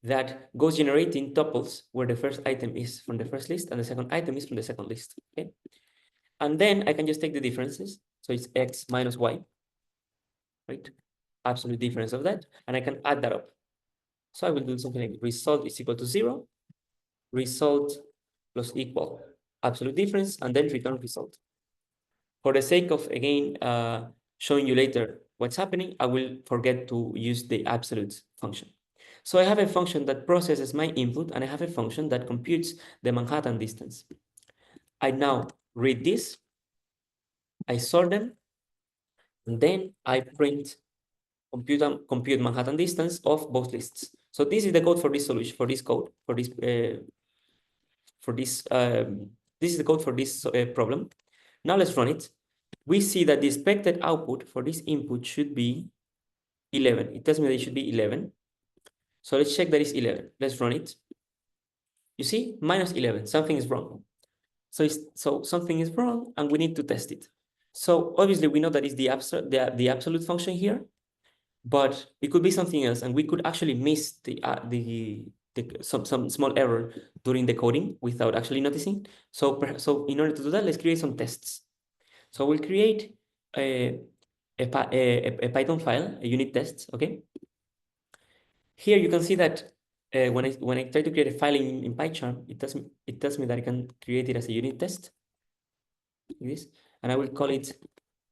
that goes generating tuples where the first item is from the first list and the second item is from the second list. Okay. And then I can just take the differences. So it's x minus y, right? Absolute difference of that. And I can add that up. So I will do something like result is equal to 0, result plus equal absolute difference, and then return result. For the sake of, again, showing you later what's happening, I will forget to use the absolute function. So I have a function that processes my input, and I have a function that computes the Manhattan distance. I now read this, I sort them, and then I print compute Manhattan distance of both lists. So this is the code for this solution, for this code, this is the code for this problem. Now let's run it. We see that the expected output for this input should be 11. It tells me that it should be 11. So let's check that it's 11. Let's run it. You see, minus 11, something is wrong. So something is wrong and we need to test it. So obviously we know that it's the absolute function here, but it could be something else, and we could actually miss some small error during the coding without actually noticing. So in order to do that, let's create some tests. So we'll create a Python file, a unit test, okay? Here you can see that when I try to create a file in PyCharm, it tells me that I can create it as a unit test, like this, and I will call it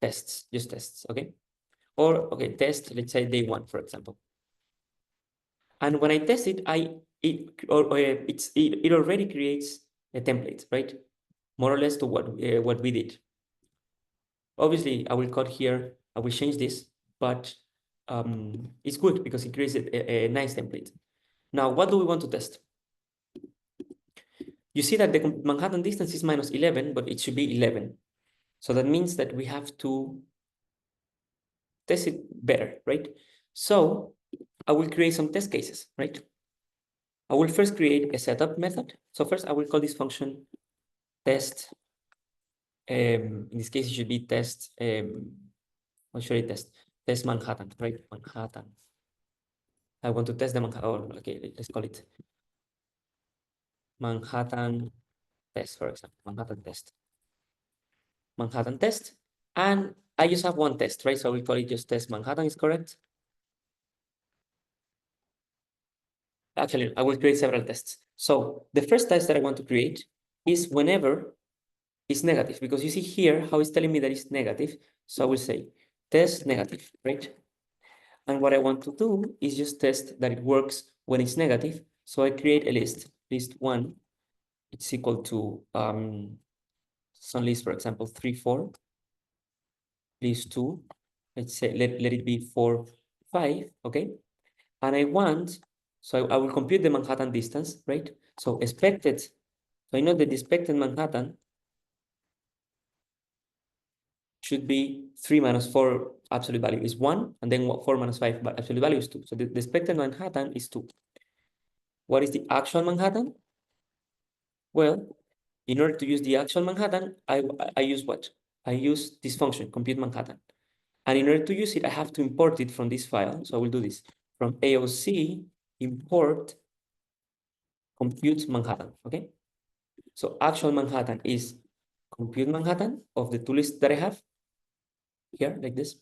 tests, just tests, okay? Or okay, test, let's say day 1, for example. And when I test it, it already creates a template, right? More or less to what we did. Obviously, I will code here, I will change this, but it's good because it creates a nice template. Now, what do we want to test? You see that the Manhattan distance is -11, but it should be 11. So that means that we have to test it better, right? So I will create some test cases, right? I will first create a setup method. So first I will call this function test. In this case, it should be test. What should I test? Test Manhattan, right? Manhattan. I want to test the Manhattan. Oh, okay, let's call it Manhattan test, for example. Manhattan test. Manhattan test. And I just have one test, right? So we call it just test Manhattan is correct. Actually, I will create several tests. So the first test that I want to create is whenever it's negative, because you see here how it's telling me that it's negative. So I will say test negative, right? And what I want to do is just test that it works when it's negative. So I create a list 1, it's equal to some list, for example, 3, 4, list 2, let's say, let it be 4, 5, okay? And I want, so I will compute the Manhattan distance, right? So expected, so I know that the expected Manhattan should be 3 minus 4 absolute value is 1, and then 4 minus 5, but absolute value is 2. So the expected Manhattan is 2. What is the actual Manhattan? Well, in order to use the actual Manhattan, I use what? I use this function, compute Manhattan. And in order to use it, I have to import it from this file. So I will do this. From AOC, import compute Manhattan, okay? So actual Manhattan is compute Manhattan of the two lists that I have here, like this.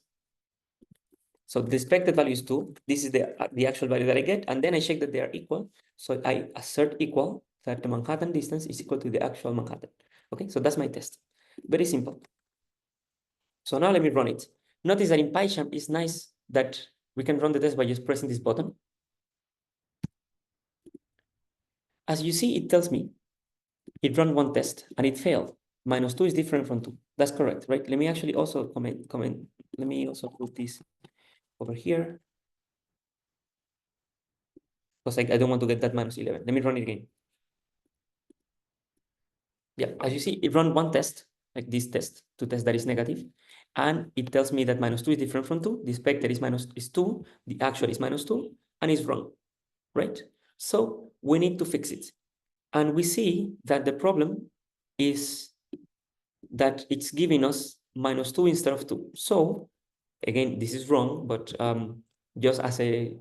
So the expected value is 2. This is the actual value that I get. And then I check that they are equal. So I assert equal, that the Manhattan distance is equal to the actual Manhattan. Okay, so that's my test. Very simple. So now let me run it. Notice that in PyCharm, it's nice that we can run the test by just pressing this button. As you see, it tells me it ran one test and it failed. -2 is different from 2. That's correct, right? Let me actually also comment. Let me also put this over here, because I don't want to get that -11. Let me run it again. Yeah, as you see, it ran one test, like this test, to test that is negative, and it tells me that -2 is different from 2. The expected is 2, the actual is -2, and it's wrong, right? So we need to fix it. And we see that the problem is that it's giving us -2 instead of 2. So again, this is wrong, but just as a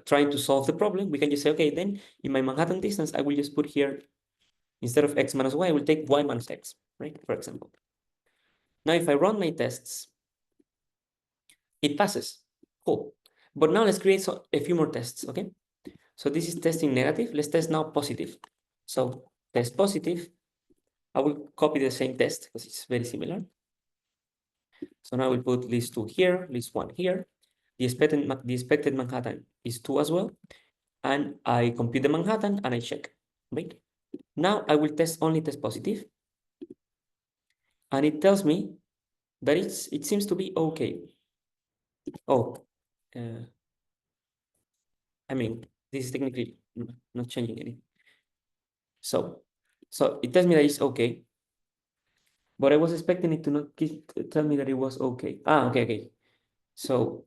trying to solve the problem, we can just say, okay, then in my Manhattan distance, I will just put here, instead of x minus y, I will take y minus x, right? For example. Now, if I run my tests, it passes. Cool. But now let's create a few more tests, okay? So this is testing negative. Let's test now positive. So test positive. I will copy the same test because it's very similar. So now we'll put list 2 here, list 1 here. The expected Manhattan is 2 as well. And I compute the Manhattan and I check, right? Now I will only test positive. And it tells me that it seems to be okay. Oh, I mean, this is technically not changing anything. So it tells me that it's okay, but I was expecting it to not tell me that it was okay. Okay. So,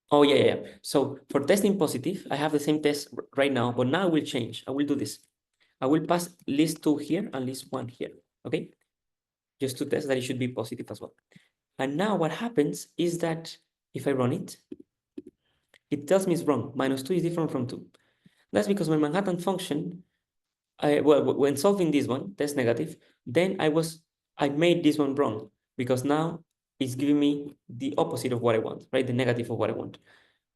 oh yeah. So for testing positive, I have the same test right now, but now I will change. I will do this. I will pass list 2 here and list 1 here, okay? Just to test that it should be positive as well. And now what happens is that if I run it, it tells me it's wrong. -2 is different from 2. That's because my Manhattan function, well, when solving this one, test negative, then I made this one wrong, because now it's giving me the opposite of what I want, right? The negative of what I want.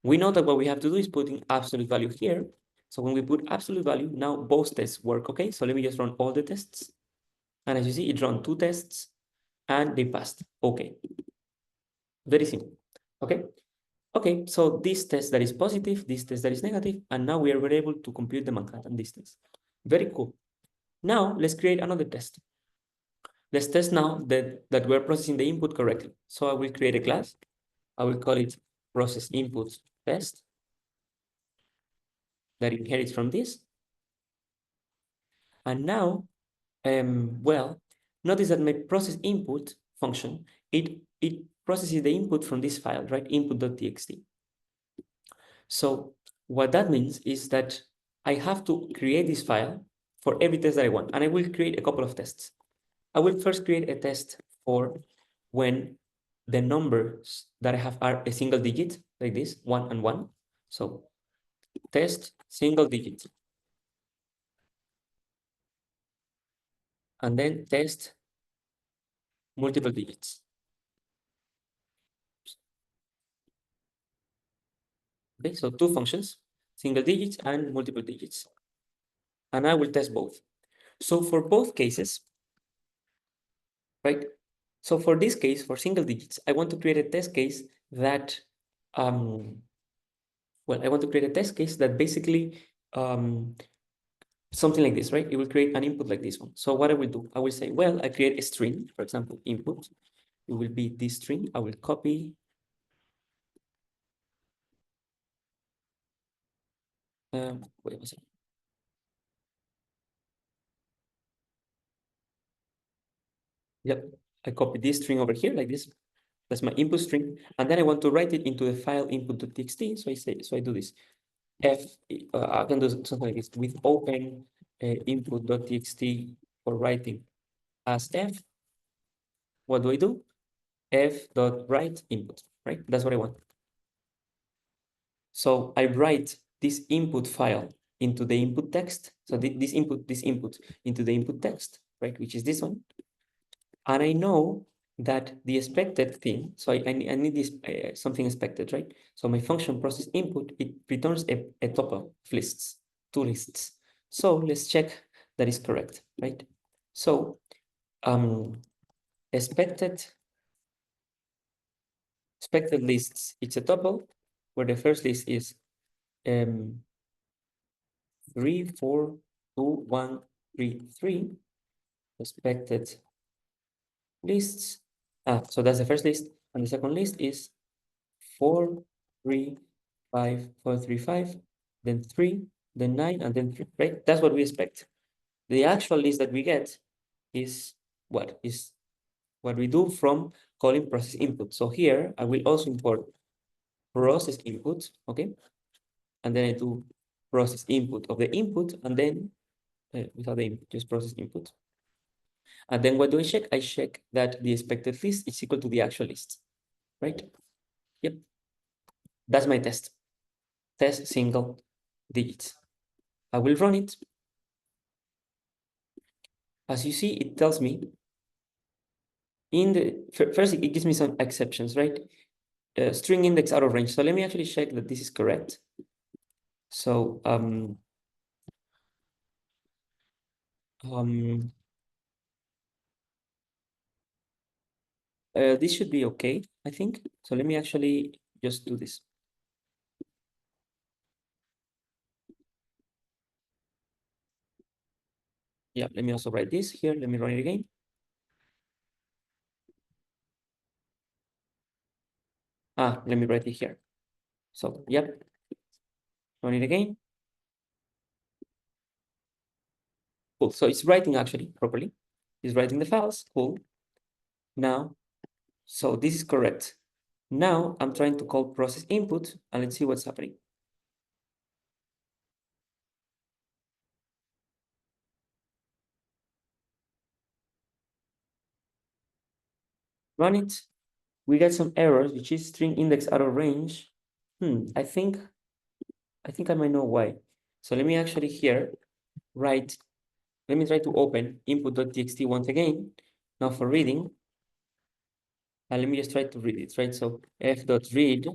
We know that what we have to do is putting absolute value here. So when we put absolute value, now both tests work, okay? So let me just run all the tests. And as you see, it ran 2 tests and they passed. Okay. Very simple. Okay. Okay, so this test that is positive, this test that is negative, and now we are able to compute the Manhattan distance. Very cool. Now let's create another test. Let's test now that we're processing the input correctly. So I will create a class. I will call it process input test that inherits from this. And now, well, notice that my process input function, it processes the input from this file, right? Input.txt. So what that means is that I have to create this file for every test that I want. And I will create a couple of tests. I will first create a test for when the numbers that I have are a single digit, like this, 1 and 1. So test single digit. And then test multiple digits. Okay, so 2 functions, single digits and multiple digits. And I will test both. So for both cases, right? So for this case, for single digits, I want to create a test case that, well, I want to create a test case that basically something like this, right? It will create an input like this one. So what I will do, I will say, well, I create a string, for example, input. It will be this string. I will copy. Wait a second. Yep, I copy this string over here like this. That's my input string, and then I want to write it into the file input.txt. So I do this. I can do something like this with open input.txt for writing as f. What do I do? F.write input, right? That's what I want. So I write this input file into the input text. So this input into the input text, right? Which is this one. And I know that the expected thing, so I need this something expected, right? So my function process input, it returns a tuple of lists, 2 lists. So let's check that is correct, right? So expected lists, it's a tuple where the first list is 3, 4, 2, 1, 3, 3. Expected lists. So that's the first list, and the second list is 4, 3, 5, 4, 3, 5, then 3, then 9, and then 3, right? That's what we expect. The actual list that we get is what we do from calling process input. So here I will also import process input, okay? And then I do process input of the input, and then without the input, just process input. And then what do I check? I check that the expected list is equal to the actual list, right? Yep. That's my test. Test single digits. I will run it. As you see, it tells me in the first, it gives me some exceptions, right? String index out of range. So let me actually check that this is correct. So this should be okay, I think. So let me actually just do this. Yeah, let me also write this here. Let me run it again. Let me write it here. So, yep, run it again. Cool. So it's writing actually properly. It's writing the files. Cool. Now, so this is correct. Now I'm trying to call process input and let's see what's happening. Run it. We get some errors, which is string index out of range. I think I might know why. So let me actually here write, let me try to open input.txt once again. Now for reading, and let me just try to read it, right? So f.read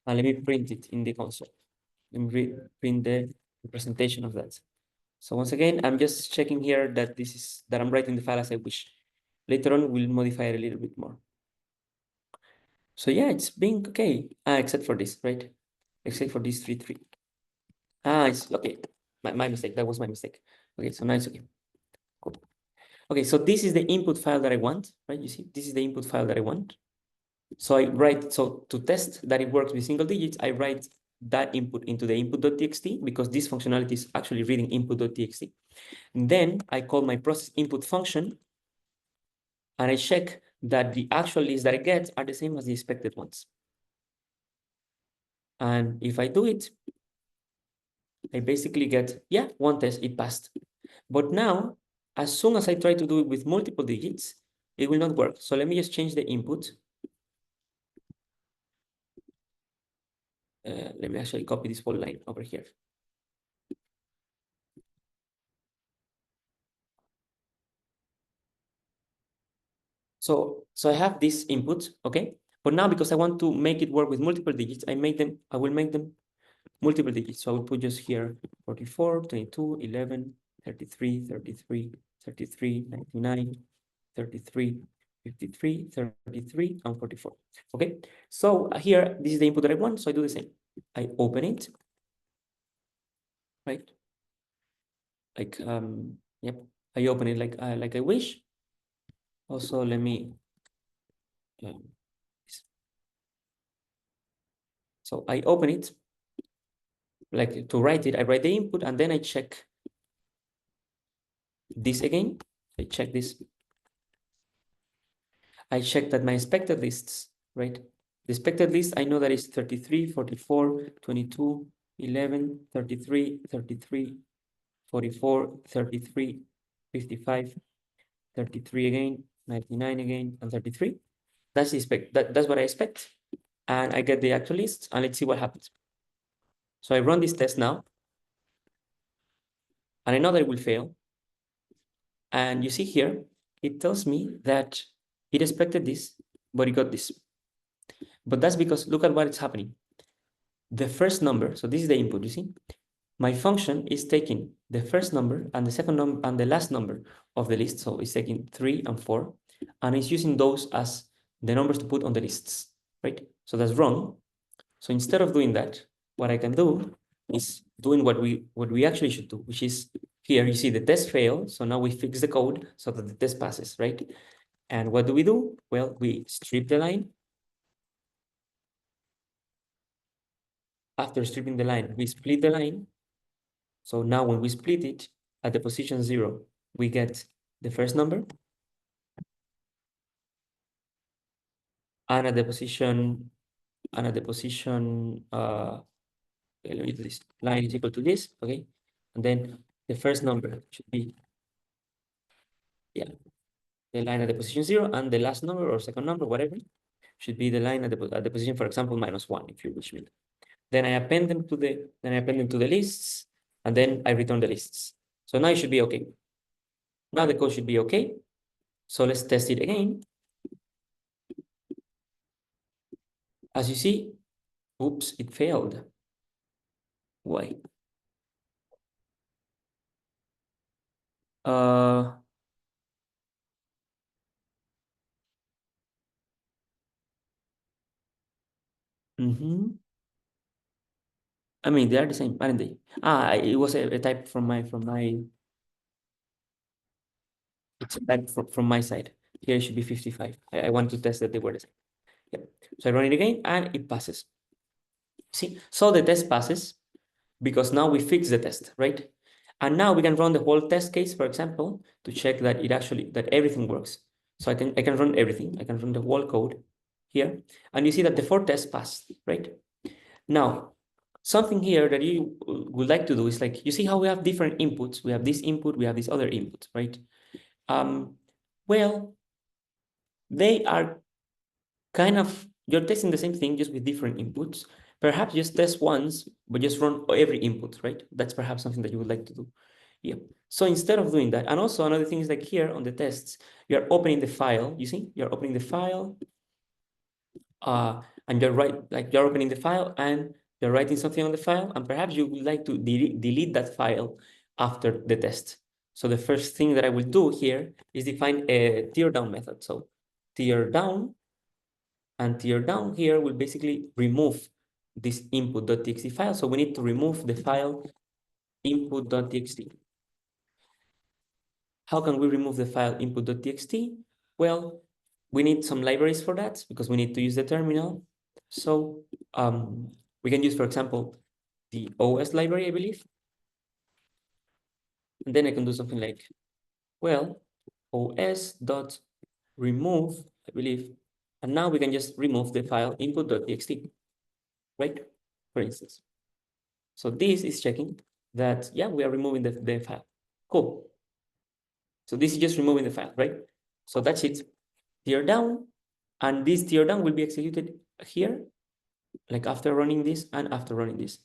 And let me print it in the console. Let me print the representation of that. So once again, I'm just checking here that that I'm writing the file as I wish. Later on, we'll modify it a little bit more. So yeah, it's being okay, except for this, right? Except for this 3, 3. It's okay. My mistake. That was my mistake. Okay, so now it's okay. Cool. Okay, so this is the input file that I want, right? You see, this is the input file that I want. So so to test that it works with single digits, I write that input into the input.txt because this functionality is actually reading input.txt. Then I call my process input function and I check that the actual lists that I get are the same as the expected ones. And if I do it, I basically get, yeah, one test, it passed. But now, as soon as I try to do it with multiple digits, it will not work. So let me just change the input. Let me actually copy this whole line over here. So I have this input, okay? But now because I want to make it work with multiple digits, I will make them multiple digits. So I will put just here 44, 22, 11, 33, 33, 33, 99, 33, 53, 33, and 44. Okay, so here, this is the input that I want, so I do the same. I open it, right? Like, yep, I open it like I wish. Also, let me, um, so I open it, like to write it, I write the input, and then I check this again. I check this. I check that my expected lists, right? The expected list, I know that is 33, 44, 22, 11, 33, 33, 44, 33, 55, 33 again, 99 again, and 33. That's that's what I expect. And I get the actual list, and let's see what happens. So I run this test now, and I know that it will fail. And you see here, it tells me that it expected this, but it got this. But that's because look at what is happening. The first number, so this is the input, you see? My function is taking the first number and the second number and the last number of the list. So it's taking 3 and 4, and it's using those as the numbers to put on the lists, right? So that's wrong. So instead of doing that, what I can do is doing what we actually should do, which is here, you see the test failed. So now we fix the code so that the test passes, right? And what do? Well, we strip the line. After stripping the line, we split the line. So now when we split it at the position 0, we get the first number. And at the position, let me do this, line is equal to this, okay? And then the first number should be, yeah, the line at the position 0, and the last number or second number, whatever, should be the line at the position, for example, -1, if you wish me. Then I append them to the lists, and then I return the lists. So now it should be okay. Now the code should be okay. So let's test it again. As you see, oops, it failed. Why? Uh, I mean, they are the same, aren't they? It was a type it's a type from my side. Here it should be 55. I want to test that they were the same. Yep. So I run it again and it passes. See, so the test passes because now we fix the test, right? And now we can run the whole test case, for example, to check that that everything works. So I can run everything. I can run the whole code here, and you see that the 4 tests passed, right? Now, something here that you would like to do is like, you see how we have different inputs. We have this input, we have this other input, right? Well, they are kind of, you're testing the same thing just with different inputs. Perhaps just test once, but just run every input, right? That's perhaps something that you would like to do. Yeah. So instead of doing that, and also another thing is like here on the tests, you're opening the file, you see? You're opening the file. and you're opening the file and you're writing something on the file, and perhaps you would like to delete that file after the test. So the first thing that I will do here is define a tear down method. So tear down, and tear down here will basically remove this input.txt file. So we need to remove the file input.txt. How can we remove the file input.txt? Well, we need some libraries for that because we need to use the terminal. So we can use, for example, the OS library, I believe. And then I can do something like, well, os.remove, I believe. And now we can just remove the file input.txt, right? For instance. So this is checking that, yeah, we are removing the file. Cool. So this is just removing the file, right? So that's it. Tear down, and this tear down will be executed here, like after running this and after running this.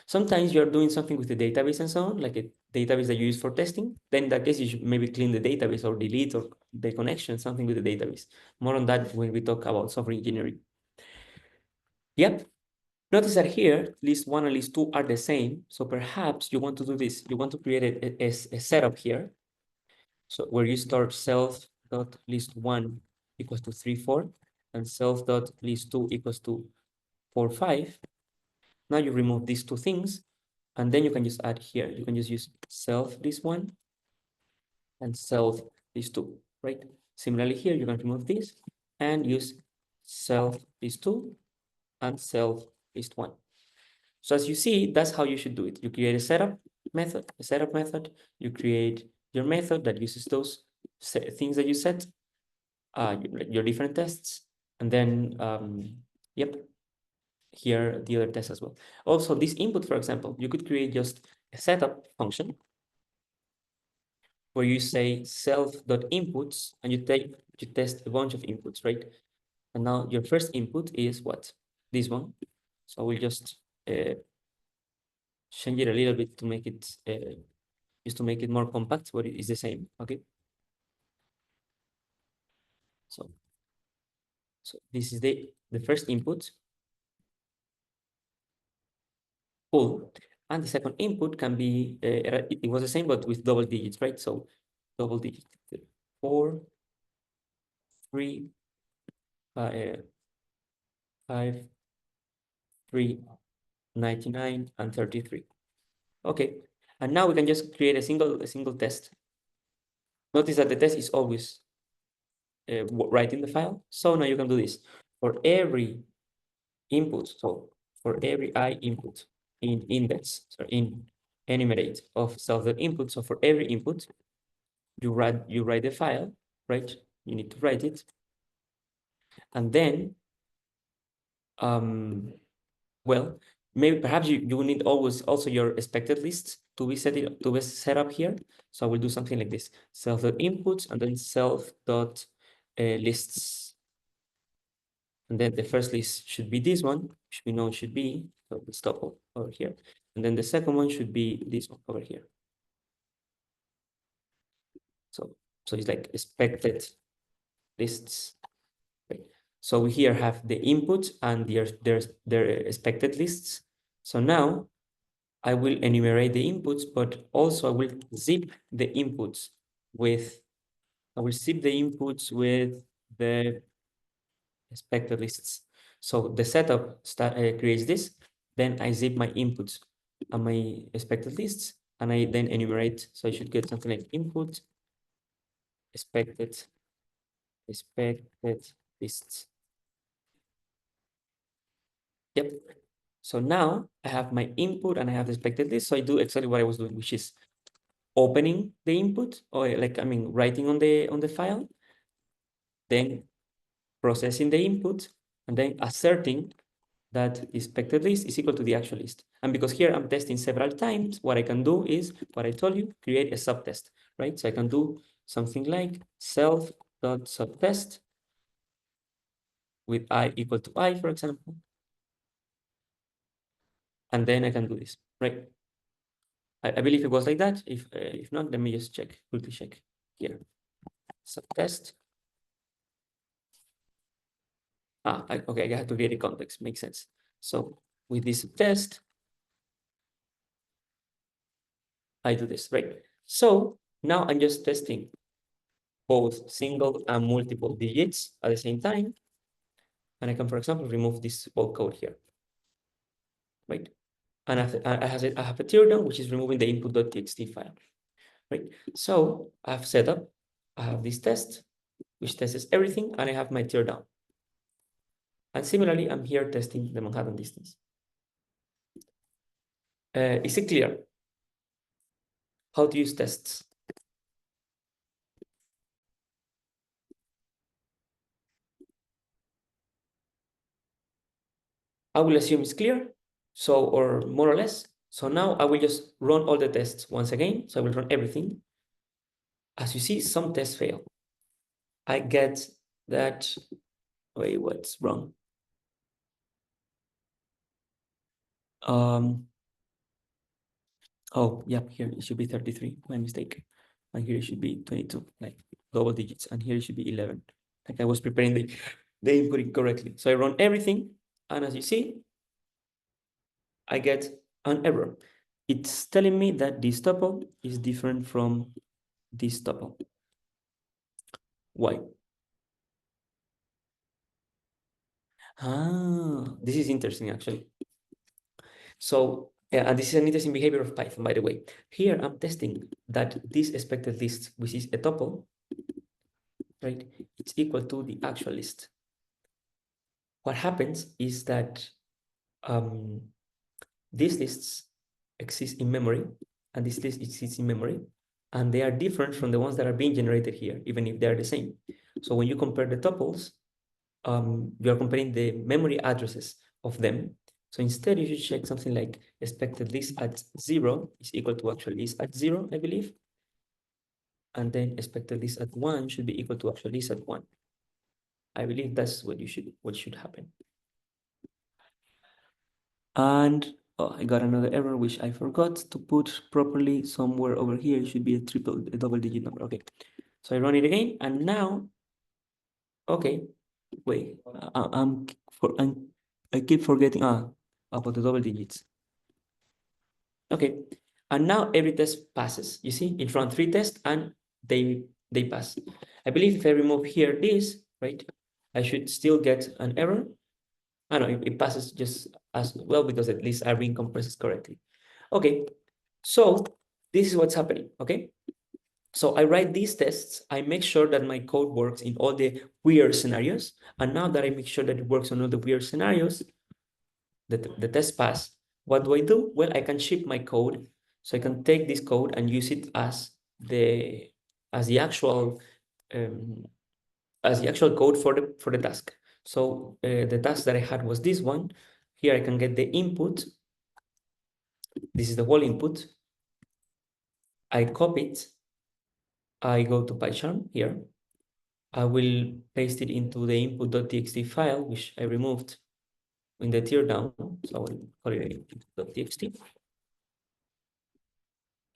Sometimes you're doing something with the database and so on, like a database that you use for testing. Then in that case, you should maybe clean the database or delete or the connection, something with the database. More on that when we talk about software engineering. Yep. Notice that here, list one and list two are the same. So perhaps you want to do this. You want to create a setup here. So where you start self.list1 equals to 3, 4, and self.list2 equals to 4, 5. Now you remove these two things, and then you can just add here. You can just use self list1 and self list2, right? Similarly here, you can remove this and use self list2 and self list1. So as you see, that's how you should do it. You create a setup method, you create your method that uses those things that you set, your different tests, and then, yep, here the other tests as well. Also, this input, for example, you could create just a setup function where you say self.inputs and you test a bunch of inputs, right? And now your first input is what? This one. So we'll just change it a little bit to make it just to make it more compact, but it is the same. Okay. So this is the first input. Cool. And the second input can be it was the same but with double digits, right? So double digits, 4, 3, 5, 3, 99, and 33. Okay. And now we can just create a single test. Notice that the test is always right in the file. So now you can do this for every input. So for every I input in index, so in enumerate of self.input. So for every input, you write the file, right? You need to write it. And then, well, maybe perhaps you need always also your expected lists to be set up here. So I will do something like this: self.inputs and then self.lists. And then the first list should be this one, which we know should be, so let's stop over here. And then the second one should be this one over here. So it's like expected lists. Right. So we here have the inputs and their expected lists. So now I will enumerate the inputs, but also I will zip the inputs with, I will zip the inputs with the expected lists. So the setup creates this, then I zip my inputs and my expected lists, and I then enumerate. So I should get something like input, expected lists. Yep. So now I have my input and I have the expected list. So I do exactly what I was doing, which is opening the input, or like, I mean, writing on the file, then processing the input, and then asserting that the expected list is equal to the actual list. And because here I'm testing several times, what I can do is what I told you, create a subtest, right? So I can do something like self.subtest with I equal to I, for example. And then I can do this, right? I believe it was like that. If not, let me just quickly check here. Subtest. Okay, I have to create a context, makes sense. So with this test, I do this, right? So now I'm just testing both single and multiple digits at the same time. And I can, for example, remove this old code here, right? And I have a teardown, which is removing the input.txt file, right? So I've set up, I have this test, which tests everything, and I have my teardown. And similarly, I'm here testing the Manhattan distance. Is it clear how to use tests? I will assume it's clear, so, or more or less. So now I will just run all the tests once again. So I will run everything. As you see, some tests fail. I get that, wait, what's wrong? Oh, yeah, here it should be 33, my mistake. And here it should be 22, like double digits. And here it should be 11. Like I was preparing the input incorrectly. So I run everything. And as you see, I get an error. It's telling me that this tuple is different from this tuple. Why? This is interesting, actually. So, and this is an interesting behavior of Python, by the way. Here, I'm testing that this expected list, which is a tuple, right, it's equal to the actual list. What happens is that these lists exist in memory, and this list exists in memory, and they are different from the ones that are being generated here, even if they are the same. So when you compare the tuples, you are comparing the memory addresses of them. So instead, you should check something like expected list at 0 is equal to actual list at 0, I believe. And then expected list at 1 should be equal to actual list at 1. I believe that's what should happen. And I got another error, which I forgot to put properly somewhere over here. It should be a double-digit number. Okay, so I run it again, and now, okay, wait, I keep forgetting about the double digits. Okay, and now every test passes. You see, it ran 3 tests and they pass. I believe if I remove here this, right, I should still get an error. I know it passes just as well because at least Irene compresses correctly. Okay, so this is what's happening. Okay, so I write these tests. I make sure that my code works in all the weird scenarios, and now that I make sure that it works on all the weird scenarios, the test pass. What do I do? Well, I can ship my code. So I can take this code and use it as the actual code for the task. So the task that I had was this one. Here I can get the input. This is the whole input. I copy it. I go to PyCharm here. I will paste it into the input.txt file, which I removed in the teardown. So I will call it input.txt.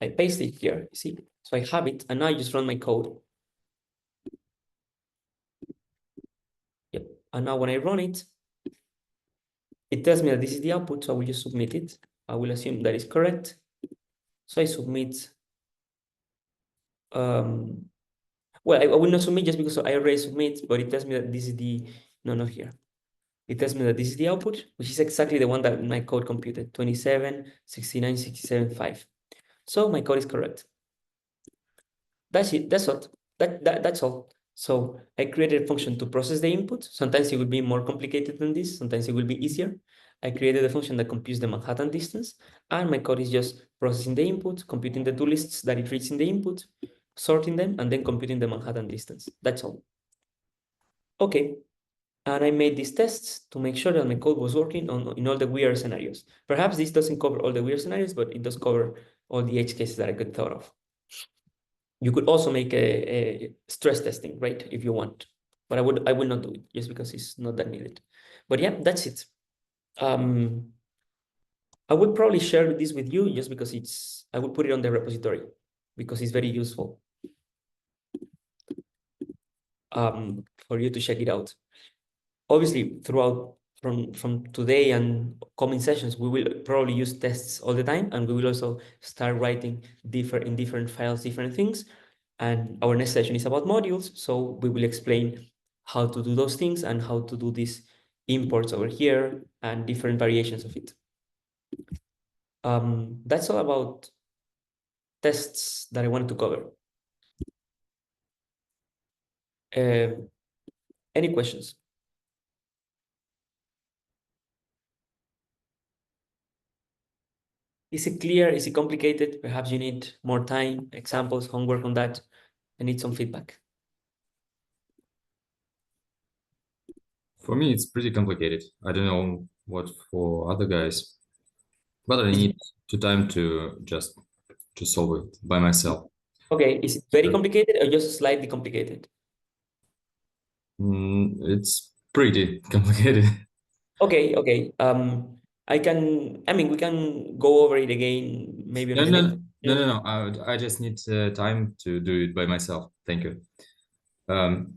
I paste it here, you see? So I have it, and now I just run my code. Yep. And now when I run it, it tells me that this is the output, so I will just submit it. I will assume that is correct. So I submit. Well, I will not submit just because I already submit, but it tells me that this is the, no, not here. It tells me that this is the output, which is exactly the one that my code computed, 27, 69, 67, 5. So my code is correct. That's it. That's all. That's all. So I created a function to process the input. Sometimes it will be more complicated than this. Sometimes it will be easier. I created a function that computes the Manhattan distance, and my code is just processing the input, computing the two lists that it reads in the input, sorting them, and then computing the Manhattan distance. That's all. Okay. And I made these tests to make sure that my code was working in all the weird scenarios. Perhaps this doesn't cover all the weird scenarios, but it does cover all the edge cases that I could thought of. You could also make a stress testing, right, if you want, but I will not do it just because it's not that needed. But yeah, that's it. I would probably share this with you just because I would put it on the repository because it's very useful for you to check it out. obviously throughout from today and coming sessions, we will probably use tests all the time, and we will also start writing in different files, different things. And our next session is about modules, so we will explain how to do those things and how to do these imports over here and different variations of it. That's all about tests that I wanted to cover. Any questions? Is it clear? Is it complicated? Perhaps you need more time, examples, homework on that. I need some feedback. For me, it's pretty complicated. I don't know what for other guys, but I Is it, need to time to just to solve it by myself. okay, is it very complicated or just slightly complicated? It's pretty complicated. Okay, okay. I mean, we can go over it again, maybe on No, the no, next no, no, session. no. I just need time to do it by myself. Thank you. Um,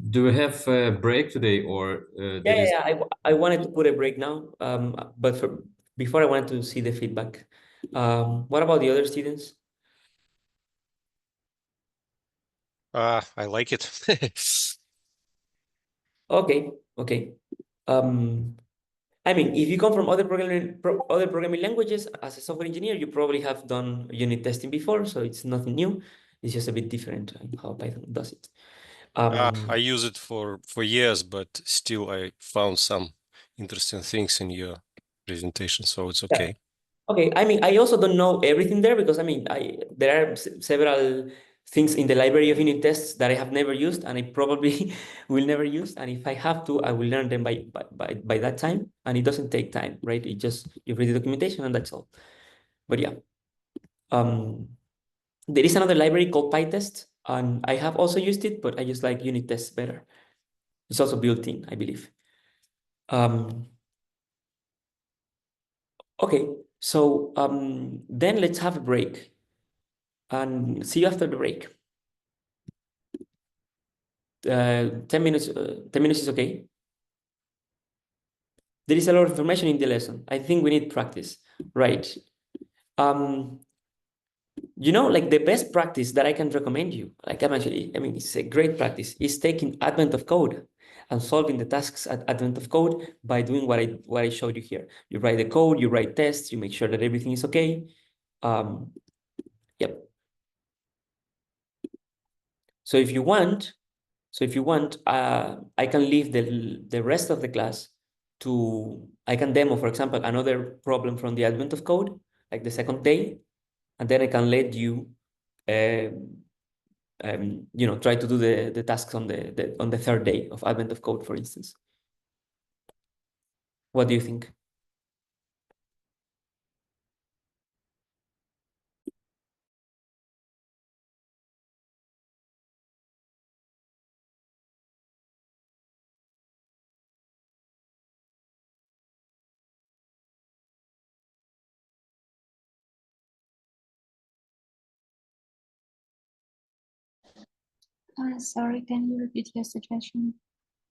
do we have a break today, or Yeah, there yeah, is? yeah. I wanted to put a break now, but before I wanted to see the feedback. What about the other students? I like it. Okay, okay. Um, I mean, if you come from other programming languages as a software engineer, you probably have done unit testing before, so it's nothing new. It's just a bit different in how Python does it. I use it for years, but still I found some interesting things in your presentation, so it's Yeah. okay. Okay, I mean, I also don't know everything there because I mean, there are several things in the library of unit tests that I have never used and I probably will never use. And if I have to, I will learn them by that time. And it doesn't take time, right? It just you read the documentation and that's all. But yeah, um, there is another library called PyTest, and I have also used it, but I just like unit tests better. It's also built in, I believe. Um, okay, so then let's have a break and see you after the break. 10 minutes, 10 minutes is okay. There is a lot of information in the lesson. I think we need practice, right? Um, like the best practice that I can recommend you, like I mean, it's a great practice, is taking Advent of Code and solving the tasks at Advent of Code by doing what I showed you here. You write the code, you write tests, you make sure that everything is okay. Yep. So if you want, I can leave the rest of the class I can demo, for example, another problem from the Advent of Code, like the second day, and then I can let you, try to do the tasks on the third day of Advent of Code, for instance. What do you think? Sorry, can you repeat your suggestion?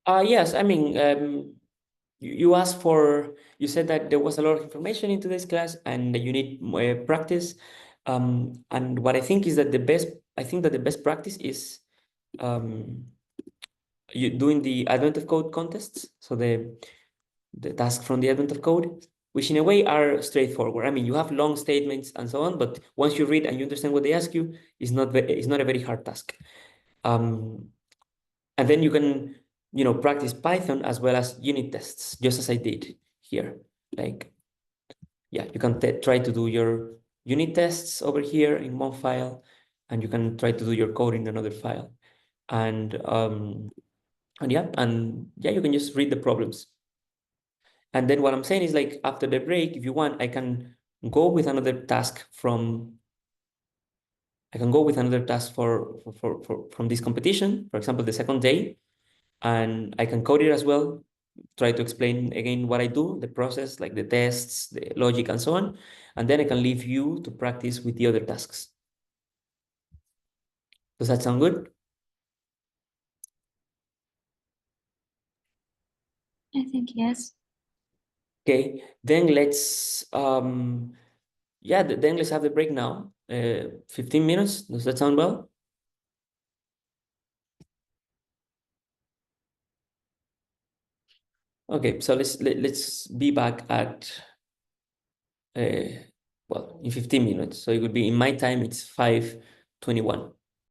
Yes, I mean, you asked you said that there was a lot of information in today's class and that you need practice. And what I think is that I think that the best practice is you doing the Advent of Code contests. So the tasks from the Advent of Code, which in a way are straightforward. I mean, you have long statements and so on, but once you read and you understand what they ask you, it's not a very hard task. And then you can, practice Python as well as unit tests, just as I did here. Like, yeah, you can try to do your unit tests over here in one file, and you can try to do your code in another file. And you can just read the problems. And then what I'm saying is, like, after the break, if you want, I can go with another task from from this competition, for example, the second day, and I can code it as well, try to explain again what I do, the process, like the tests, the logic, and so on. And then I can leave you to practice with the other tasks. Does that sound good? I think yes. Okay, then let's then let's have the break now. 15 minutes. Does that sound well? Okay, so let's be back at well, in 15 minutes. So it would be in my time, it's 5:21.